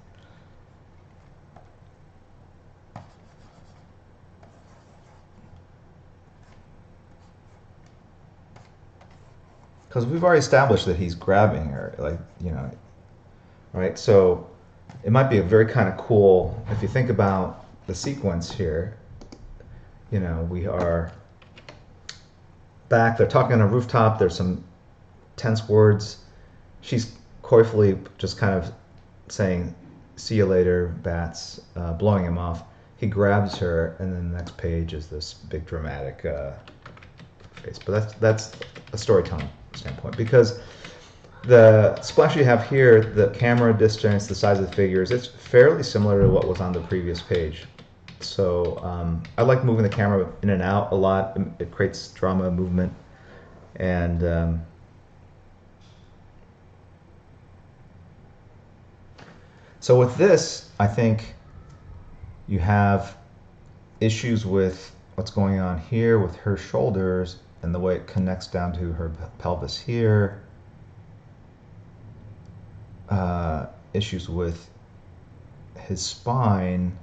Because we've already established that he's grabbing her, like, you know, right? So it might be a very kind of cool, if you think about the sequence here, you know, we are back, they're talking on a rooftop, there's some tense words. She's coyfully just kind of saying, see you later, bats, blowing him off. He grabs her, and then the next page is this big dramatic face. But that's a storytelling standpoint, because the splash you have here, the camera distance, the size of the figures, it's fairly similar to what was on the previous page. So I like moving the camera in and out a lot. It creates drama, movement, and so with this, I think you have issues with what's going on here with her shoulders and the way it connects down to her pelvis here. Issues with his spine.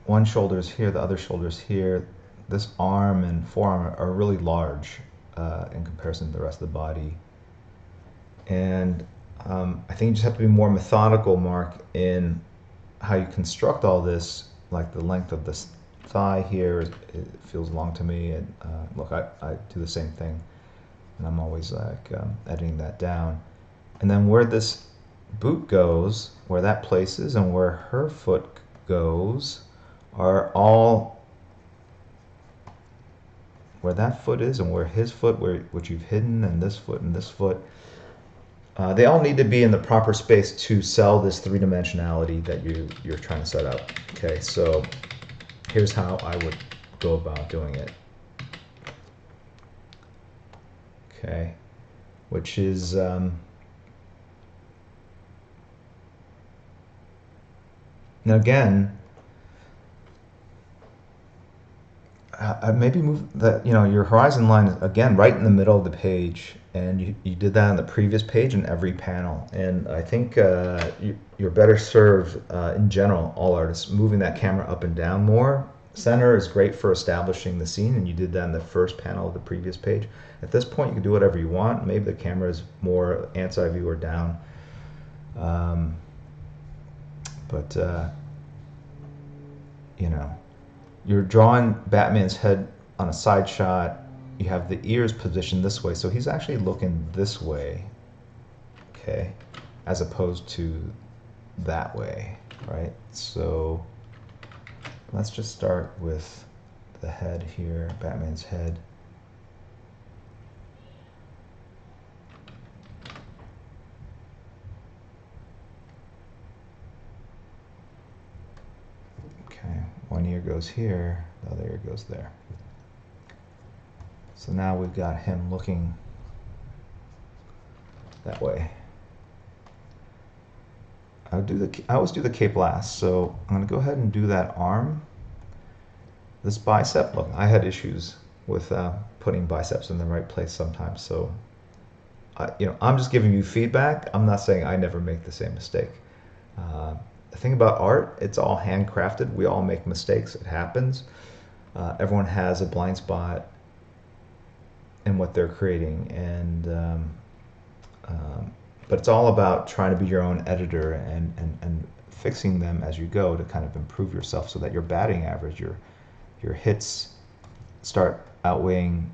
One shoulder's here, the other shoulder's here. This arm and forearm are really large in comparison to the rest of the body. And I think you just have to be more methodical, Mark, in how you construct all this, like the length of this thigh here, it feels long to me. And look, I do the same thing, and I'm always like editing that down. And then where this boot goes, where that places, and where her foot goes are all where that foot is and where his foot, which you've hidden, and this foot and this foot. They all need to be in the proper space to sell this three-dimensionality that you're trying to set up. Okay, so here's how I would go about doing it. Okay, which is now again, maybe move that, you know, your horizon line is again right in the middle of the page, and you did that on the previous page in every panel. And I think you're better served in general, all artists, moving that camera up and down more. Center is great for establishing the scene, and you did that in the first panel of the previous page. At this point, you can do whatever you want. Maybe the camera is more anti-view or down. But you know, you're drawing Batman's head on a side shot. You have the ears positioned this way, so he's actually looking this way, okay, as opposed to that way, right? So let's just start with the head here, Batman's head. goes here. Oh, there it goes there. So now we've got him looking that way. I always do the cape last, so I'm going to go ahead and do that arm. This bicep, look, I had issues with putting biceps in the right place sometimes, so I'm just giving you feedback. I'm not saying I never make the same mistake. The thing about art, it's all handcrafted. We all make mistakes. It happens. Everyone has a blind spot in what they're creating, and but it's all about trying to be your own editor and fixing them as you go to kind of improve yourself so that your batting average, your hits start outweighing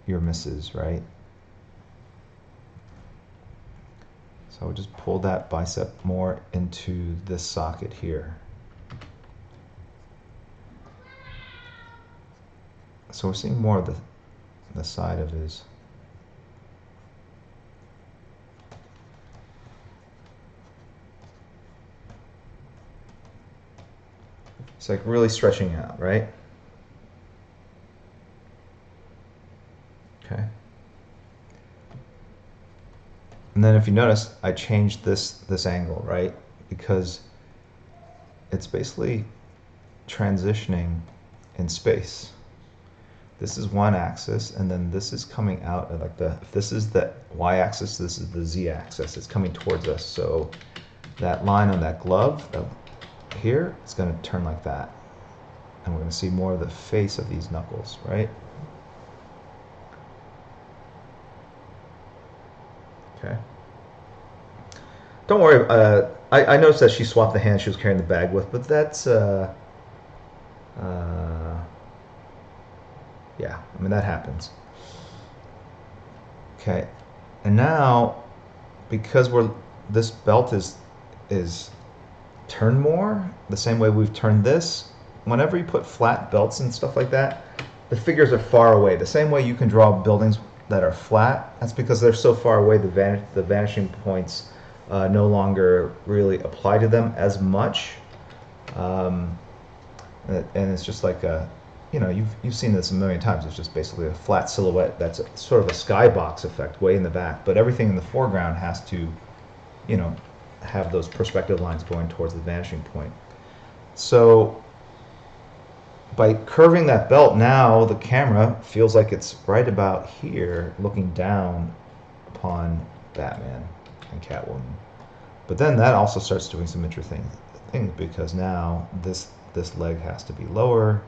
your misses, right? So I would just pull that bicep more into this socket here. So we're seeing more of the side of his. It's like really stretching out, right? Okay. And then if you notice, I changed this angle, right? Because it's basically transitioning in space. This is one axis, and then this is coming out at if this is the y-axis, this is the z-axis. It's coming towards us. So that line on that glove here, it's going to turn like that. And we're going to see more of the face of these knuckles, right? Okay. Don't worry. I noticed that she swapped the hand she was carrying the bag with, but that's yeah. I mean, that happens. Okay. And now, because this belt is turned more the same way we've turned this. Whenever you put flat belts and stuff like that, the figures are far away. The same way you can draw buildings that are flat, that's because they're so far away, the vanishing points no longer really apply to them as much. And it's just like you've seen this a million times. It's just basically a flat silhouette that's sort of a skybox effect way in the back, but everything in the foreground has to, have those perspective lines going towards the vanishing point. So by curving that belt, now the camera feels like it's right about here looking down upon Batman and Catwoman. But then that also starts doing some interesting things, because now this leg has to be lower.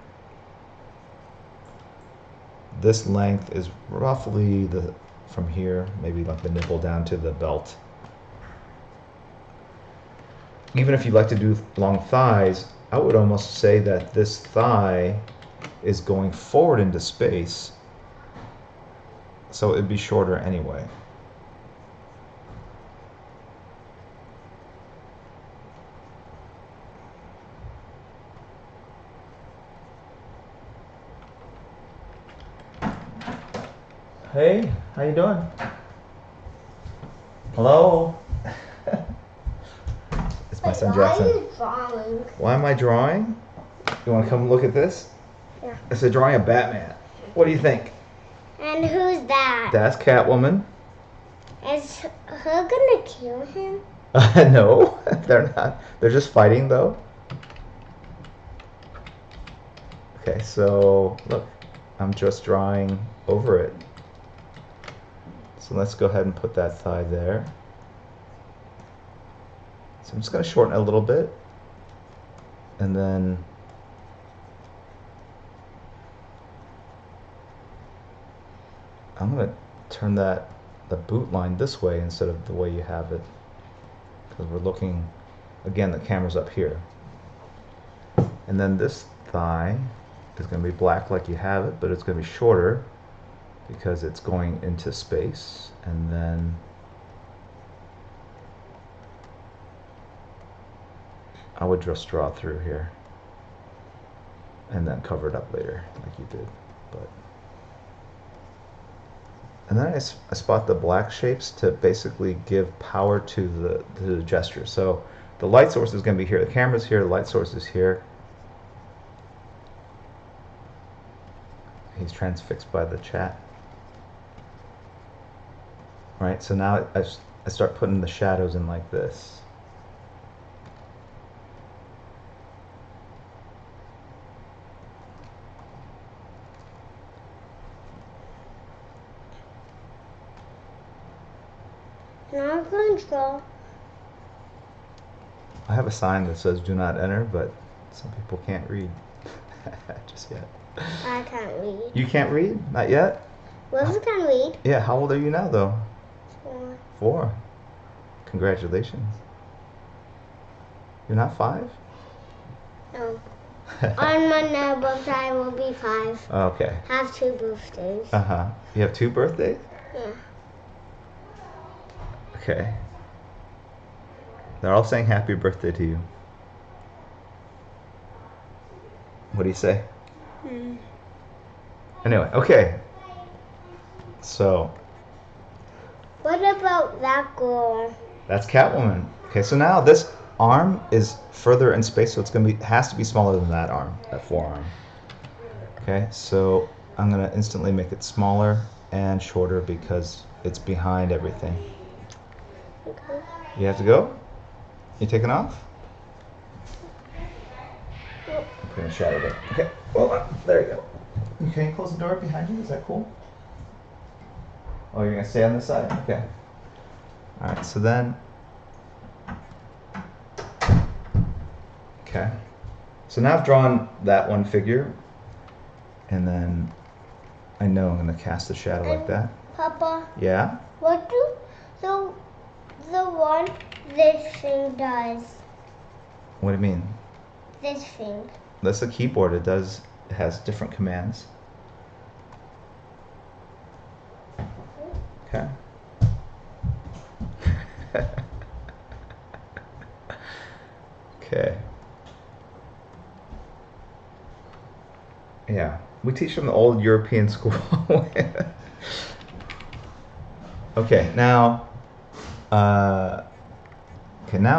This length is roughly from here, maybe like the nipple down to the belt. Even if you like to do long thighs, I would almost say that this thigh is going forward into space, so it'd be shorter anyway. Hey, how you doing? Hello? It's my son Jackson. Why are you drawing? Why am I drawing? You want to come look at this? Yeah. It's a drawing of Batman. What do you think? And who's that? That's Catwoman. Is her gonna kill him? No, they're not. They're just fighting, though. Okay, so look, I'm just drawing over it. So let's go ahead and put that thigh there. So I'm just going to shorten it a little bit, and then I'm going to turn the boot line this way instead of the way you have it, because we're looking, again, the camera's up here. And then this thigh is going to be black like you have it, but it's going to be shorter because it's going into space. And then I would just draw through here and then cover it up later like you did. And then I spot the black shapes to basically give power to the gesture. So the light source is going to be here, the camera's here, the light source is here. He's transfixed by the chat. Right, so now I start putting the shadows in like this. Now control. I have a sign that says do not enter, but some people can't read just yet. I can't read. You can't read? Not yet? Willis can read. Yeah, how old are you now though? 4. 4. Congratulations. You're not 5? No. On my next birthday, I will be 5. Okay. Have 2 birthdays. Uh-huh. You have 2 birthdays? Yeah. Okay. They're all saying happy birthday to you. What do you say? Anyway, okay. So, What about that girl? that's Catwoman. Okay, so now this arm is further in space, so it's gonna be has to be smaller than that arm, that forearm. Okay, so I'm gonna instantly make it smaller and shorter because it's behind everything. Okay. You have to go? You taking off? Yep. I'm putting a shadow there. Okay, hold on. There you go. Can you close the door behind you? Is that cool? Oh, you're gonna stay on this side? Okay. Alright, so then. Okay. So now I've drawn that one figure, and then I know I'm gonna cast a shadow like that. Papa, Yeah? what do the one this thing does? What do you mean? This thing. That's the keyboard. It has different commands. Okay. Okay. Yeah, we teach from the old European school. Okay, now, now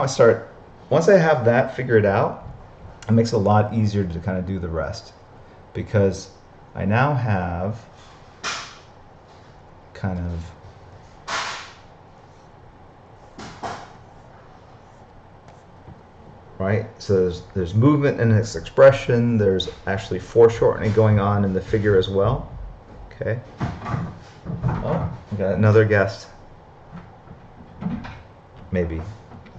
I start. Once I have that figured out, it makes it a lot easier to kind of do the rest, because I now have kind of right. So there's movement in its expression. There's actually foreshortening going on in the figure as well. Okay. Oh, we got another guest. Maybe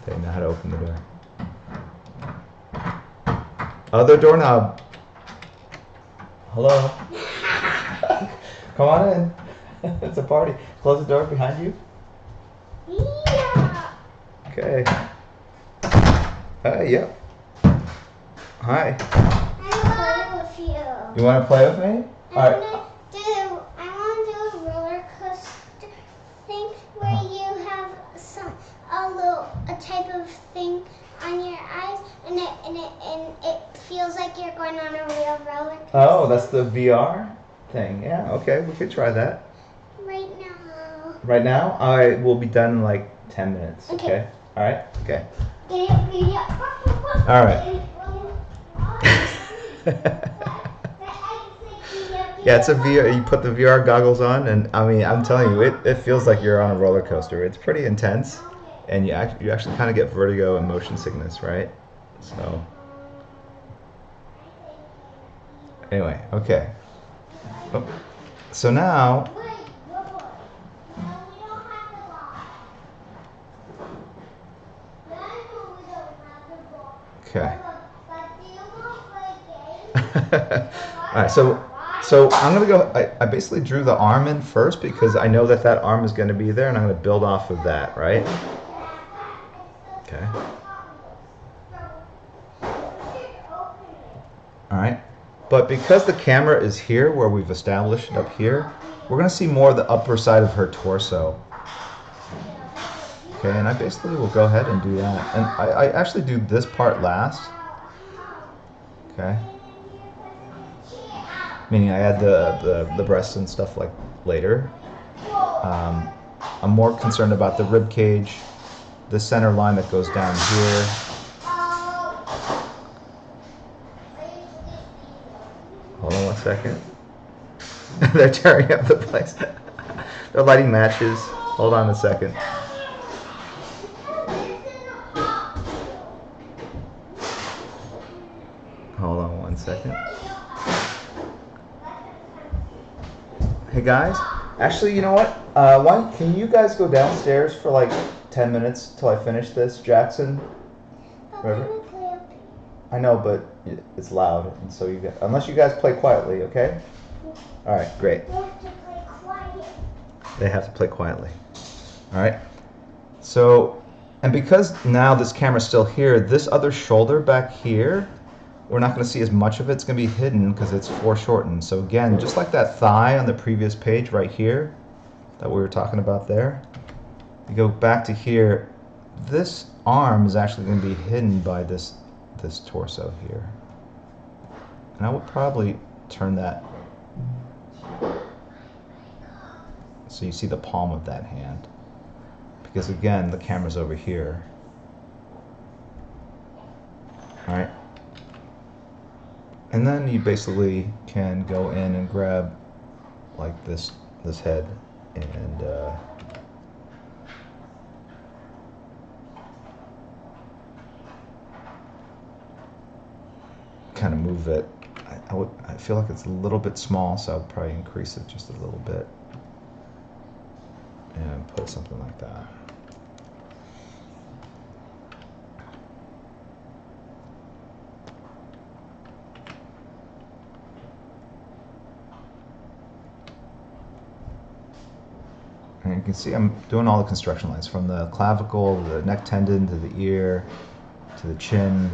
they know how to open the door. Other doorknob. Hello. Come on in. It's a party. Close the door behind you. Yeah. Okay. Yep. Hi. I want to play with you. You want to play with me? All right. I want to do a roller coaster thing where you have a type of thing on your eyes, and it feels like you're going on a real roller coaster. Oh, that's the VR thing. Yeah. Okay, we could try that. Right now. Right now, I will be done in like 10 minutes. Okay. Okay. All right. Okay. All right. Yeah, it's a VR. You put the VR goggles on, and I mean, I'm telling you, it feels like you're on a roller coaster. It's pretty intense, and you actually kind of get vertigo and motion sickness, right? So anyway, okay. Oh. So now. Okay. All right, so I'm gonna go. I basically drew the arm in first because I know that arm is gonna be there, and I'm gonna build off of that, right? Okay. All right, but because the camera is here, where we've established it up here, we're gonna see more of the upper side of her torso. Okay, and I basically will go ahead and do that, and I actually do this part last. Okay. Meaning I add the breasts and stuff like later. I'm more concerned about the rib cage, the center line that goes down here. Hold on one second. They're tearing up the place. They're lighting matches. Hold on a second. Hold on one second. Hey guys, actually, you know what? Why can you guys go downstairs for like 10 minutes till I finish this, Jackson? River? I know, but it's loud, and so you guys, unless you guys play quietly, okay? All right, great. They have to play quiet. They have to play quietly. All right. So, and because now this camera's still here, this other shoulder back here, we're not going to see as much of it. It's going to be hidden because it's foreshortened. So again, just like that thigh on the previous page right here that we were talking about there, you go back to here, this arm is actually going to be hidden by this torso here. And I would probably turn that so you see the palm of that hand. Because again, the camera's over here. All right. And then you basically can go in and grab like this head and kind of move it. I feel like it's a little bit small, so I'll probably increase it just a little bit and put something like that. And you can see I'm doing all the construction lines from the clavicle, the neck tendon, to the ear, to the chin.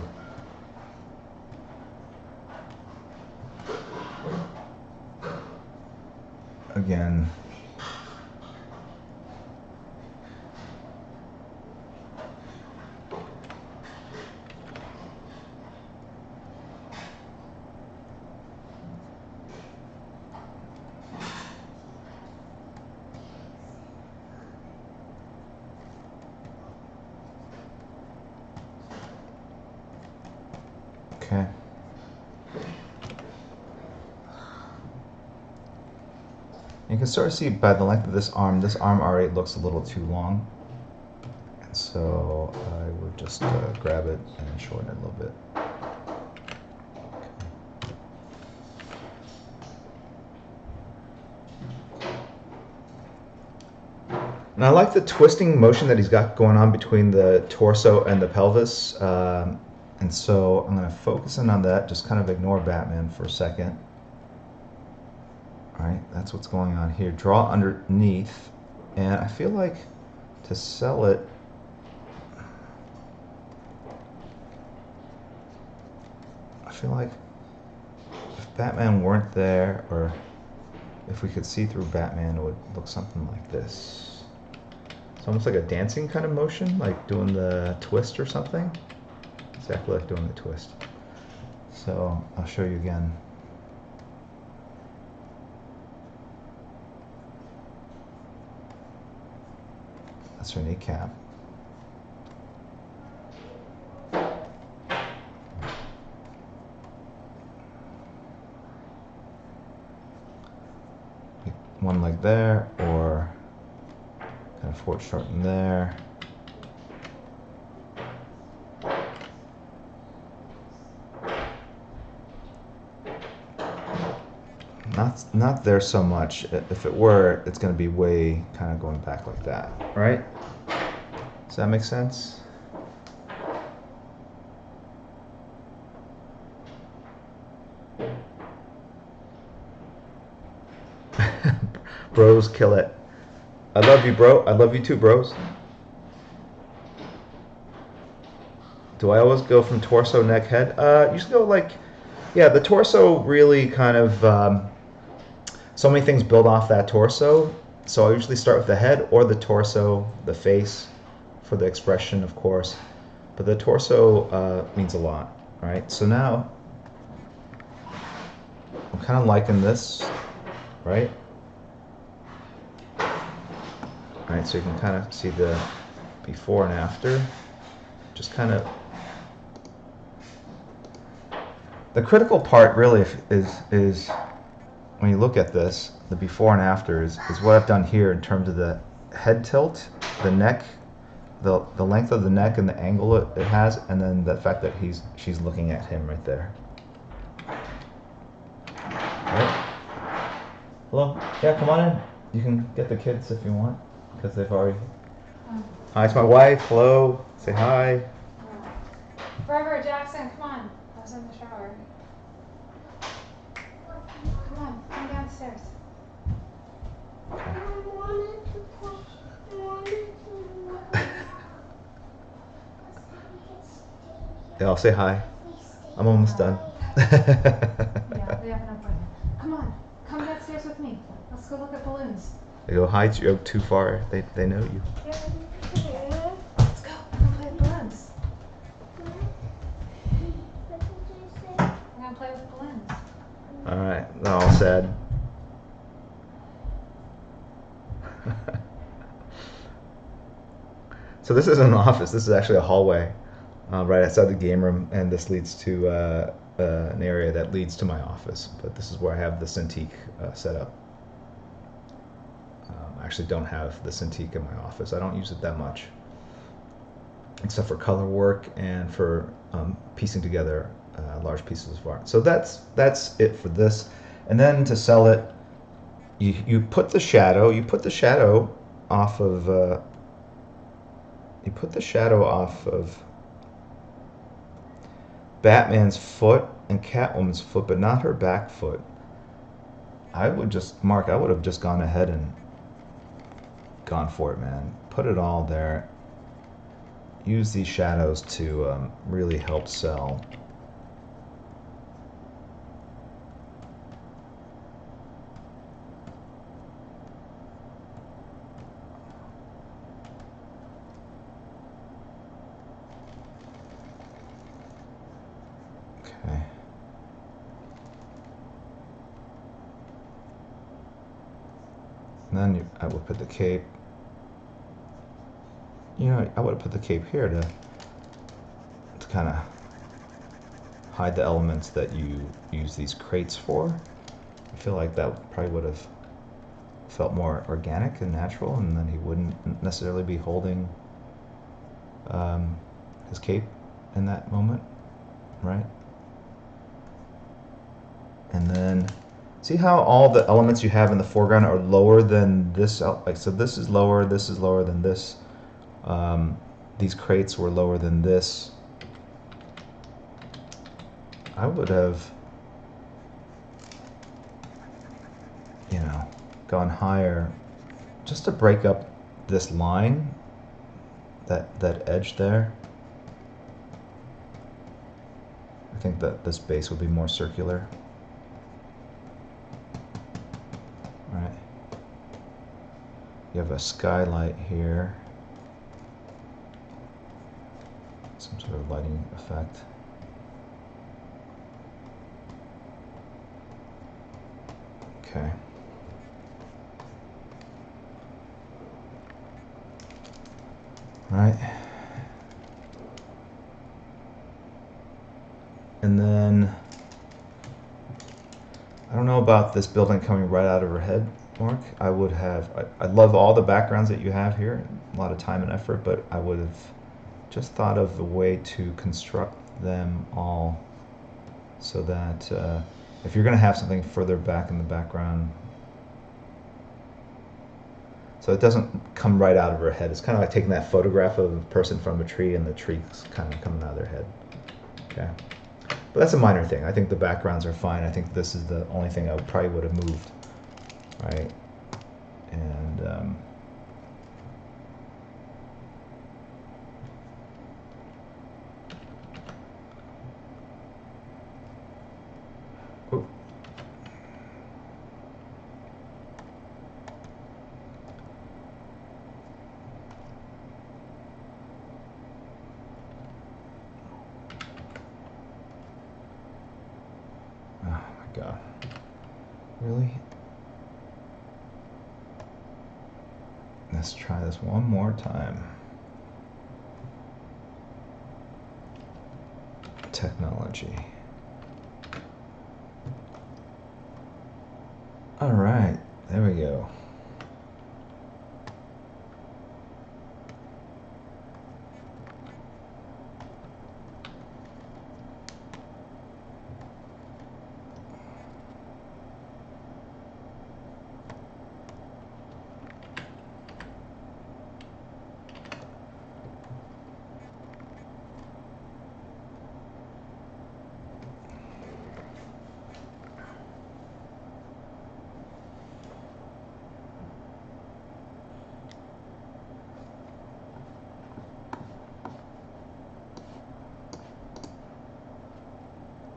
Again. Okay. You can sort of see by the length of this arm already looks a little too long. And so I would just grab it and shorten it a little bit. And I like the twisting motion that he's got going on between the torso and the pelvis. And so I'm going to focus in on that, just kind of ignore Batman for a second. All right, that's what's going on here. Draw underneath, and I feel like to sell it, I feel like if Batman weren't there, or if we could see through Batman, it would look something like this. It's almost like a dancing kind of motion, like doing the twist or something. Exactly like doing the twist. So I'll show you again. That's her kneecap. One leg there, or kind of foreshorten there. Not there so much. If it were, it's going to be way kind of going back like that, right? Does that make sense? Bros kill it. I love you, bro. I love you too, bros. Do I always go from torso, neck, head? Usually go like, yeah, the torso really kind of, so many things build off that torso. So I usually start with the head or the torso, the face for the expression, of course. But the torso means a lot, right? So now I'm kind of liking this, right? All right, so you can kind of see the before and after. Just kind of. The critical part really is when you look at this, the before and after is what I've done here in terms of the head tilt, the neck, the length of the neck and the angle it has, and then the fact that she's looking at him right there. Right? Hello? Yeah, come on in. You can get the kids if you want, because they've already... Hi, it's my wife. Hello. Say hi. Forever, Jackson, come on. I was in the shower. Come on, come downstairs. I wanted to push. I wanted to. Yeah, I'll say hi. I'm almost done. Yeah, we have an appointment. Come on, come downstairs with me. Let's go look at balloons. They go hi too far. They know you. Let's go. I'm gonna play with balloons. I'm gonna play with balloons. All right, they're all sad. So this isn't an office. This is actually a hallway right outside the game room, and this leads to an area that leads to my office. But this is where I have the Cintiq set up. I actually don't have the Cintiq in my office. I don't use it that much, except for color work and for piecing together large pieces of art. So that's it for this. And then to sell it, you put the shadow off of Batman's foot and Catwoman's foot, but not her back foot. I would have just gone ahead and gone for it, man. Put it all there. Use these shadows to really help sell. Okay. And then I will put the cape. You know, I would have put the cape here to kind of hide the elements that you use these crates for. I feel like that probably would have felt more organic and natural, and then he wouldn't necessarily be holding his cape in that moment, right? And then see how all the elements you have in the foreground are lower than this, like, so this is lower than this. These crates were lower than this. I would have, you know, gone higher just to break up this line, that edge there. I think that this base would be more circular. Right. You have a skylight here. Some sort of lighting effect. Okay. Right. And then I don't know about this building coming right out of her head, Mark. I love all the backgrounds that you have here, a lot of time and effort, but I would have just thought of a way to construct them all so that if you're going to have something further back in the background, so it doesn't come right out of her head. It's kind of like taking that photograph of a person from a tree and the tree's kind of coming out of their head. Okay. But that's a minor thing. I think the backgrounds are fine. I think this is the only thing I probably would have moved, right? And oh. Oh my God. Really? Let's try this one more time. Technology. All right.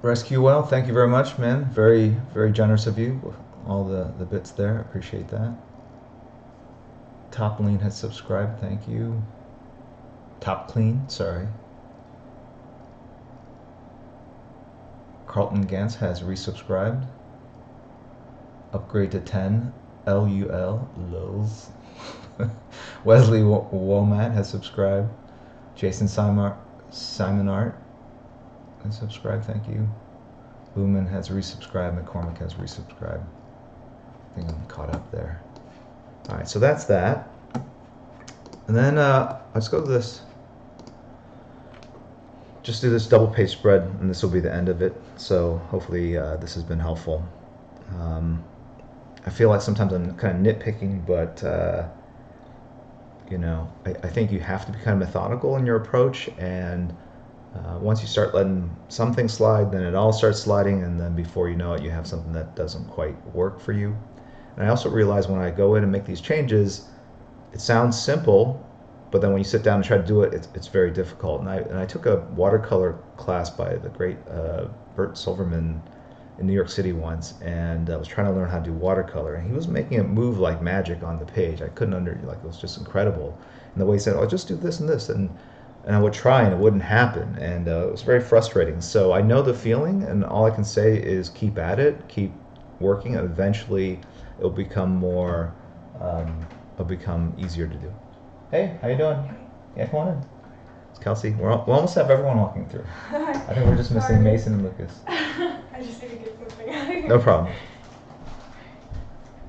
Rescue Well, thank you very much, man. Very, very generous of you. All the bits there. Appreciate that. Top Lean has subscribed. Thank you. Top Clean, sorry. Carlton Gantz has resubscribed. Upgrade to 10. LUL. Lulz. Wesley Womat has subscribed. Jason Simonart has subscribed. Thank you. Lumen has resubscribed. McCormick has resubscribed. I think I'm caught up there. All right, so that's that. And then let's go to this. Just do this double page spread, and this will be the end of it. So hopefully this has been helpful. I feel like sometimes I'm kind of nitpicking, but you know, I think you have to be kind of methodical in your approach, and once you start letting some things slide, then it all starts sliding, and then before you know it, you have something that doesn't quite work for you. And I also realize when I go in and make these changes, it sounds simple, but then when you sit down and try to do it, it's very difficult. And I took a watercolor class by the great Bert Silverman in New York City once, and I was trying to learn how to do watercolor, and he was making it move like magic on the page. I couldn't it was just incredible. And the way he said, "Oh, just do this and this," and I would try and it wouldn't happen, and it was very frustrating. So I know the feeling, and all I can say is keep at it, keep working, and eventually it'll become more, it'll become easier to do. Hey, how you doing? Yeah, come on in. It's Kelsey. We'll almost have everyone walking through. I think we're just missing Mason and Lucas. I just need to get something out of here. No problem.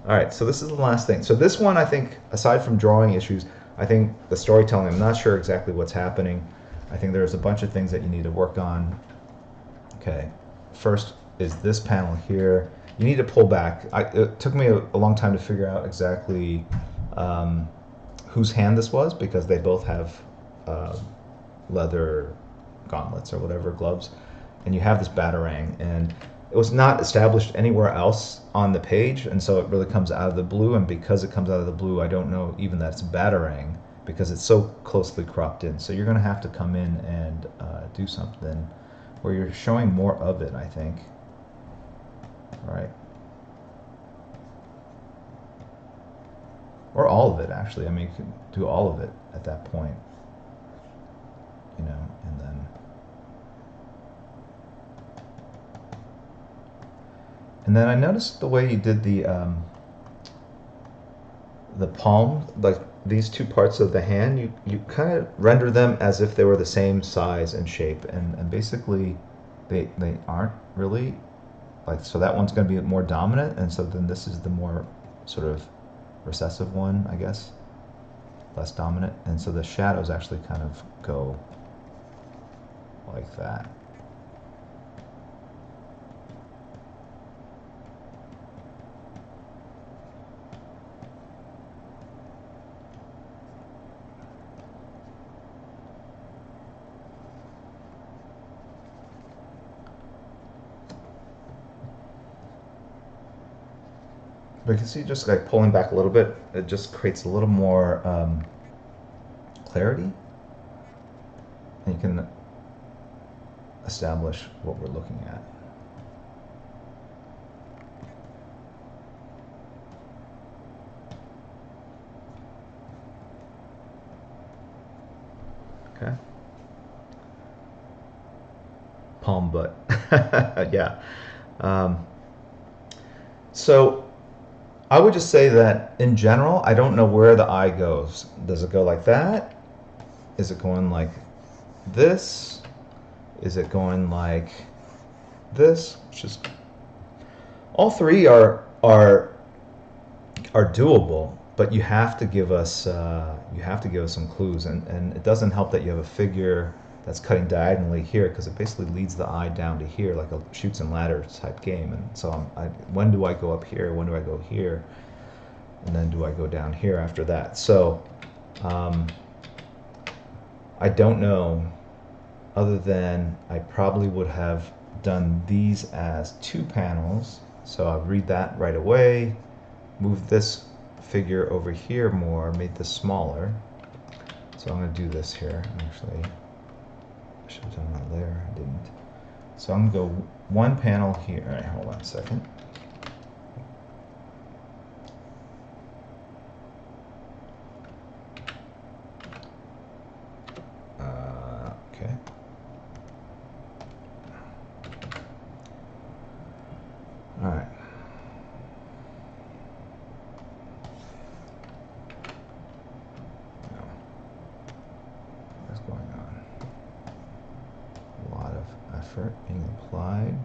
All right, so this is the last thing. So this one, I think, aside from drawing issues, I think the storytelling, I'm not sure exactly what's happening. I think there's a bunch of things that you need to work on. Okay, first is this panel here. You need to pull back. It took me a long time to figure out exactly whose hand this was, because they both have leather gauntlets or whatever, gloves, and you have this batarang, and it was not established anywhere else on the page, and so it really comes out of the blue, and because it comes out of the blue, I don't know even that it's a batarang because it's so closely cropped in. So you're going to have to come in and do something where you're showing more of it, I think. All right. Or all of it, actually. I mean, you could do all of it at that point, you know, and then I noticed the way you did the palm, like these two parts of the hand, you kind of render them as if they were the same size and shape, and basically they aren't really, like, so that one's going to be more dominant, and so then this is the more sort of recessive one, I guess, less dominant, and so the shadows actually kind of go like that. But you can see just like pulling back a little bit, it just creates a little more clarity. And you can establish what we're looking at. Okay. Palm butt. Yeah. So I would just say that in general, I don't know where the eye goes. Does it go like that? Is it going like this? Is it going like this? Which is, all three are doable, but you have to give us some clues, and it doesn't help that you have a figure that's cutting diagonally here, because it basically leads the eye down to here, like a chutes and ladders type game. And so when do I go up here? When do I go here? And then do I go down here after that? So I don't know, other than I probably would have done these as 2 panels. So I'll read that right away, move this figure over here more, made this smaller. So I'm going to do this here, actually. I should have done that there, I didn't. So I'm going to go one panel here. All right, hold on a second. Okay. All right. Now, what's going on? A lot of effort being applied.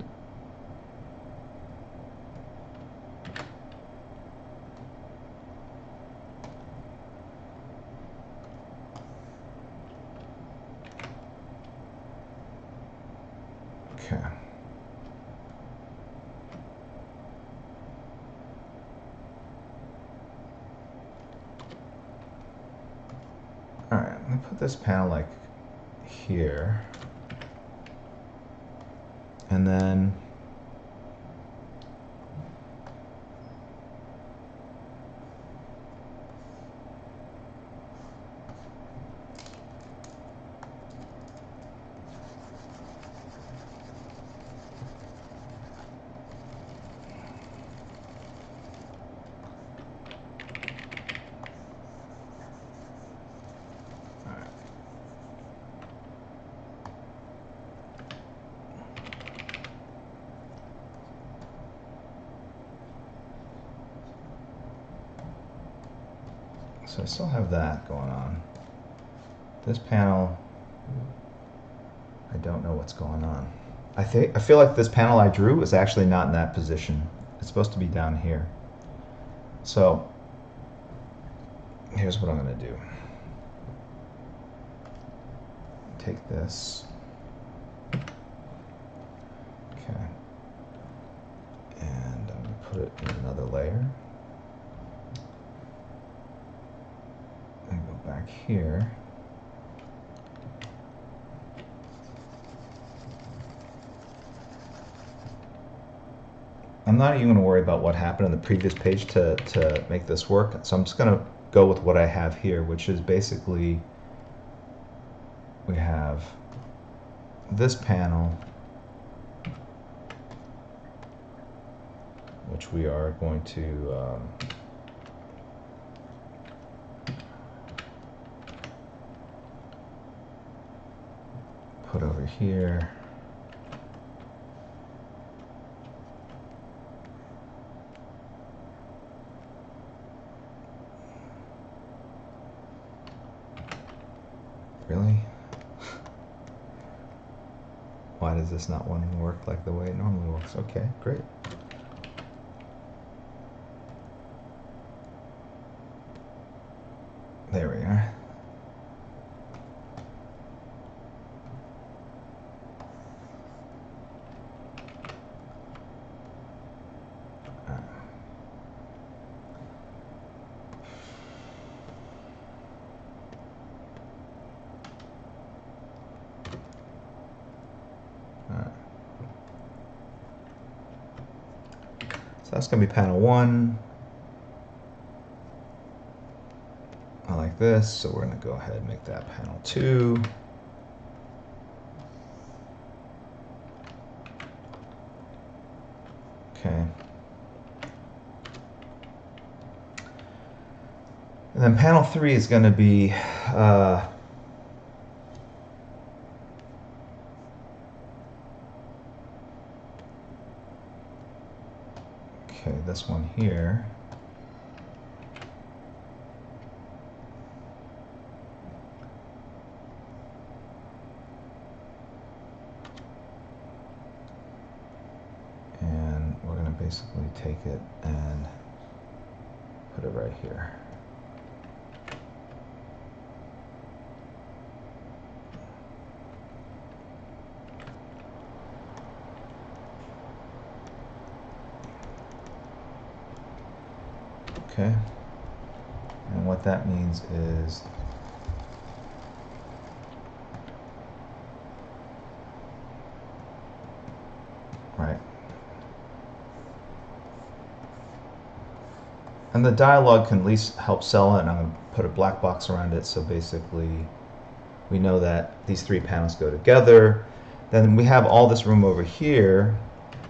Okay. All right, let me put this panel like here. And then so I still have that going on. This panel, I don't know what's going on. I feel like this panel I drew is actually not in that position. It's supposed to be down here. So here's what I'm going to do. Take this. Okay. And I'm going to put it in another layer. And go back here. I'm not even going to worry about what happened on the previous page to make this work. So I'm just going to go with what I have here, which is basically we have this panel, which we are going to put over here. Really? Why does this not want to work like the way it normally works? Okay, great. There we are. So that's going to be panel 1. I like this, so we're going to go ahead and make that panel 2. Okay. And then panel 3 is going to be okay, this one here. And we're going to basically take it and put it right here. Okay, and what that means is right. And the dialogue can at least help sell it, and I'm going to put a black box around it, so basically we know that these 3 panels go together. Then we have all this room over here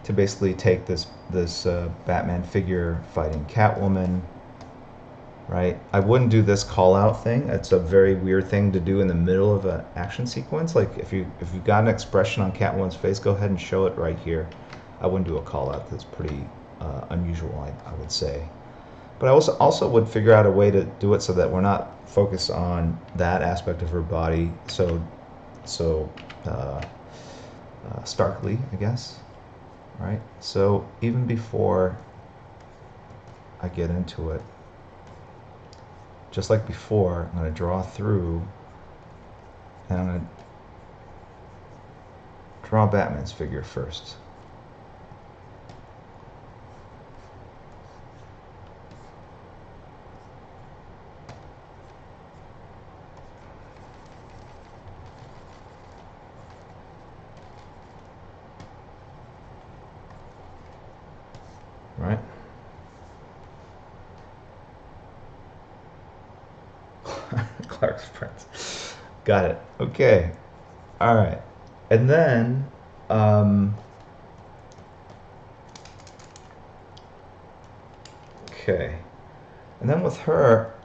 to basically take this Batman figure fighting Catwoman, right? I wouldn't do this call out thing. It's a very weird thing to do in the middle of an action sequence. Like if you've got an expression on Catwoman's face, go ahead and show it right here. I wouldn't do a call out. That's pretty unusual, I would say. But I also would figure out a way to do it so that we're not focused on that aspect of her body so starkly, I guess. Right? So even before I get into it, just like before, I'm going to draw through, and I'm going to draw Batman's figure first. Right? Clark's Prince. Got it. Okay. All right. And then, okay. And then with her,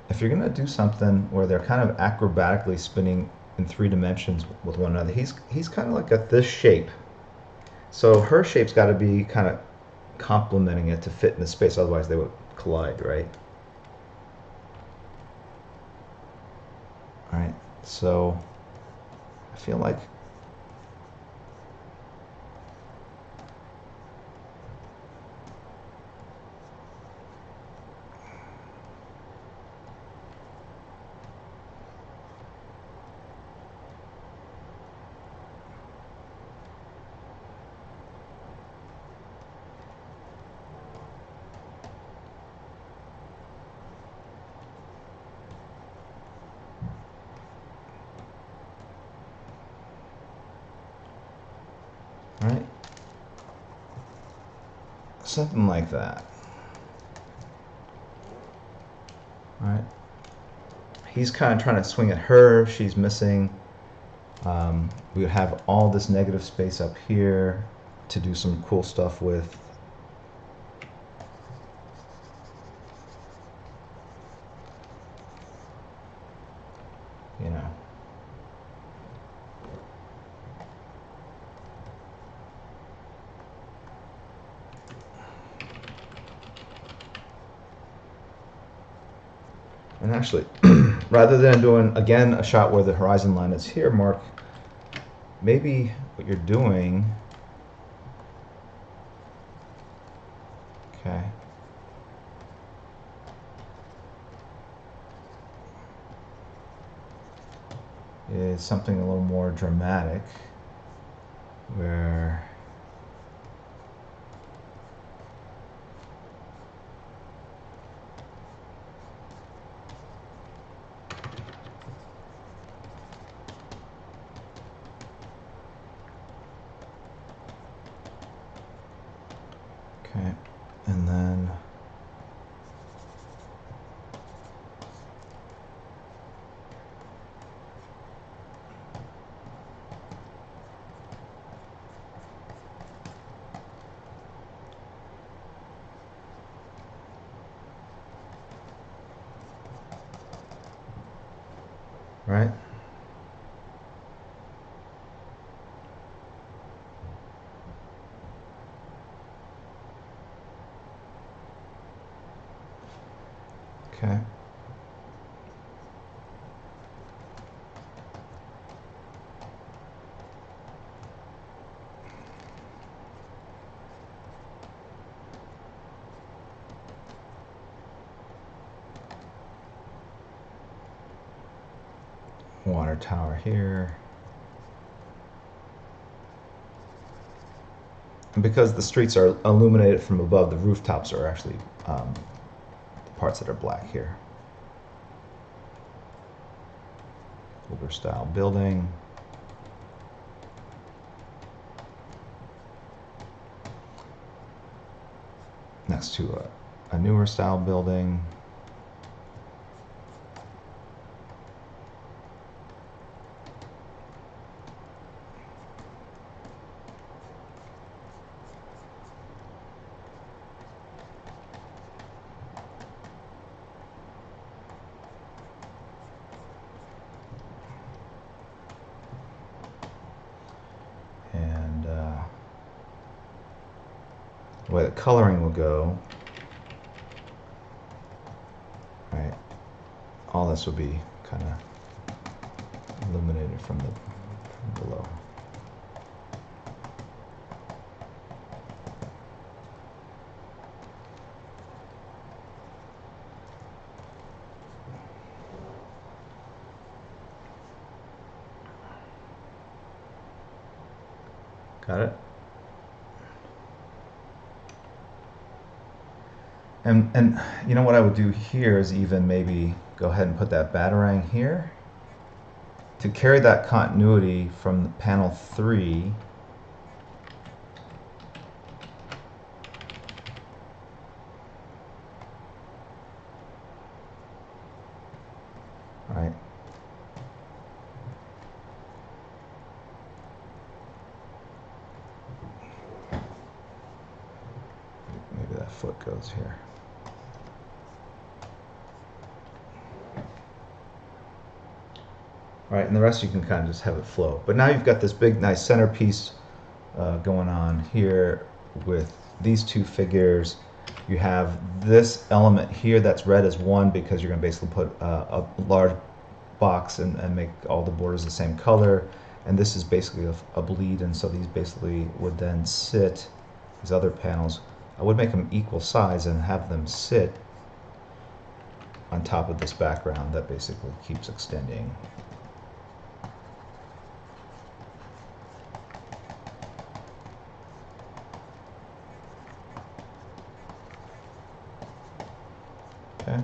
if you're going to do something where they're kind of acrobatically spinning in 3 dimensions with one another, he's kind of like got this shape. So her shape's got to be kind of complementing it to fit in the space, otherwise they would collide, right? All right, so I feel like right? Something like that. All right. He's kind of trying to swing at her. She's missing. We would have all this negative space up here to do some cool stuff with. You know. And actually, rather than doing, again, a shot where the horizon line is here, Mark, maybe what you're doing, okay, is something a little more dramatic, where okay, and then right? Okay. Water tower here. And because the streets are illuminated from above, the rooftops are actually the parts that are black here. Older style building. Next to a newer style building. way the coloring will go, right, all this will be kind of illuminated from below. Got it? And you know what I would do here is even maybe go ahead and put that batarang here to carry that continuity from panel 3 right. Maybe that foot goes here. All right, and the rest you can kind of just have it flow. But now you've got this big, nice centerpiece going on here with these two figures. You have this element here that's red as 1 because you're going to basically put a large box and make all the borders the same color. And this is basically a bleed, and so these basically would then sit, these other panels, I would make them equal size and have them sit on top of this background that basically keeps extending. Okay.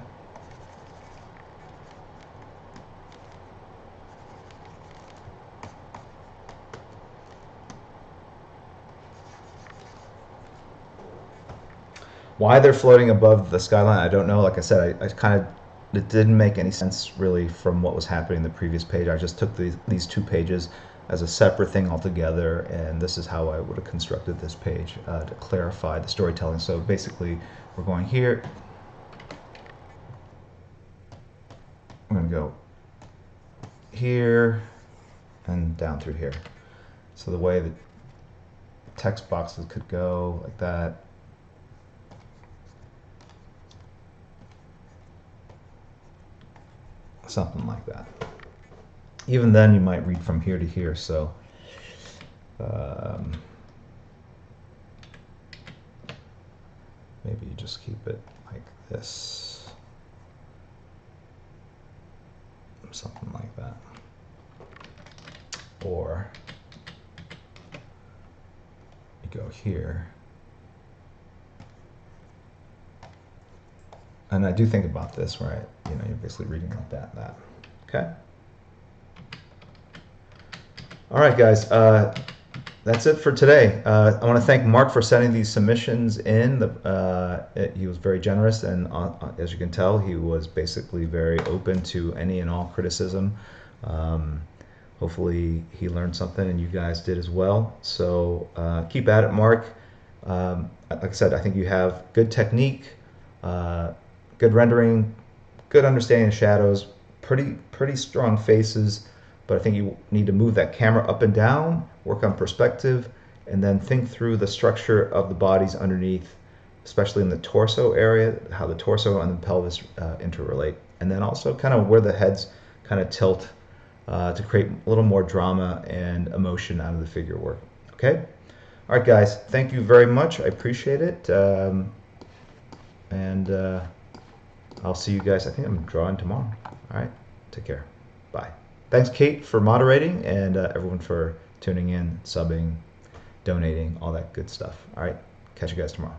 Why they're floating above the skyline, I don't know. Like I said, I kind of, it didn't make any sense really from what was happening in the previous page. I just took these 2 pages as a separate thing altogether, and this is how I would have constructed this page to clarify the storytelling. So basically, we're going here. I'm going to go here and down through here. So the way the text boxes could go like that. Something like that. Even then you might read from here to here, so maybe you just keep it like this. Something like that. Or you go here. And I do think about this, right? You know, you're basically reading like that and that. Okay? All right, guys. That's it for today. I want to thank Mark for sending these submissions in. He was very generous, and as you can tell, he was basically very open to any and all criticism. Hopefully he learned something, and you guys did as well. So keep at it, Mark. Like I said, I think you have good technique, good rendering, good understanding of shadows, pretty strong faces. But I think you need to move that camera up and down, work on perspective, and then think through the structure of the bodies underneath, especially in the torso area, how the torso and the pelvis interrelate. And then also kind of where the heads kind of tilt to create a little more drama and emotion out of the figure work. Okay? All right, guys. Thank you very much. I appreciate it. I'll see you guys. I think I'm drawing tomorrow. All right? Take care. Bye. Thanks, Kate, for moderating, and everyone for tuning in, subbing, donating, all that good stuff. All right, catch you guys tomorrow.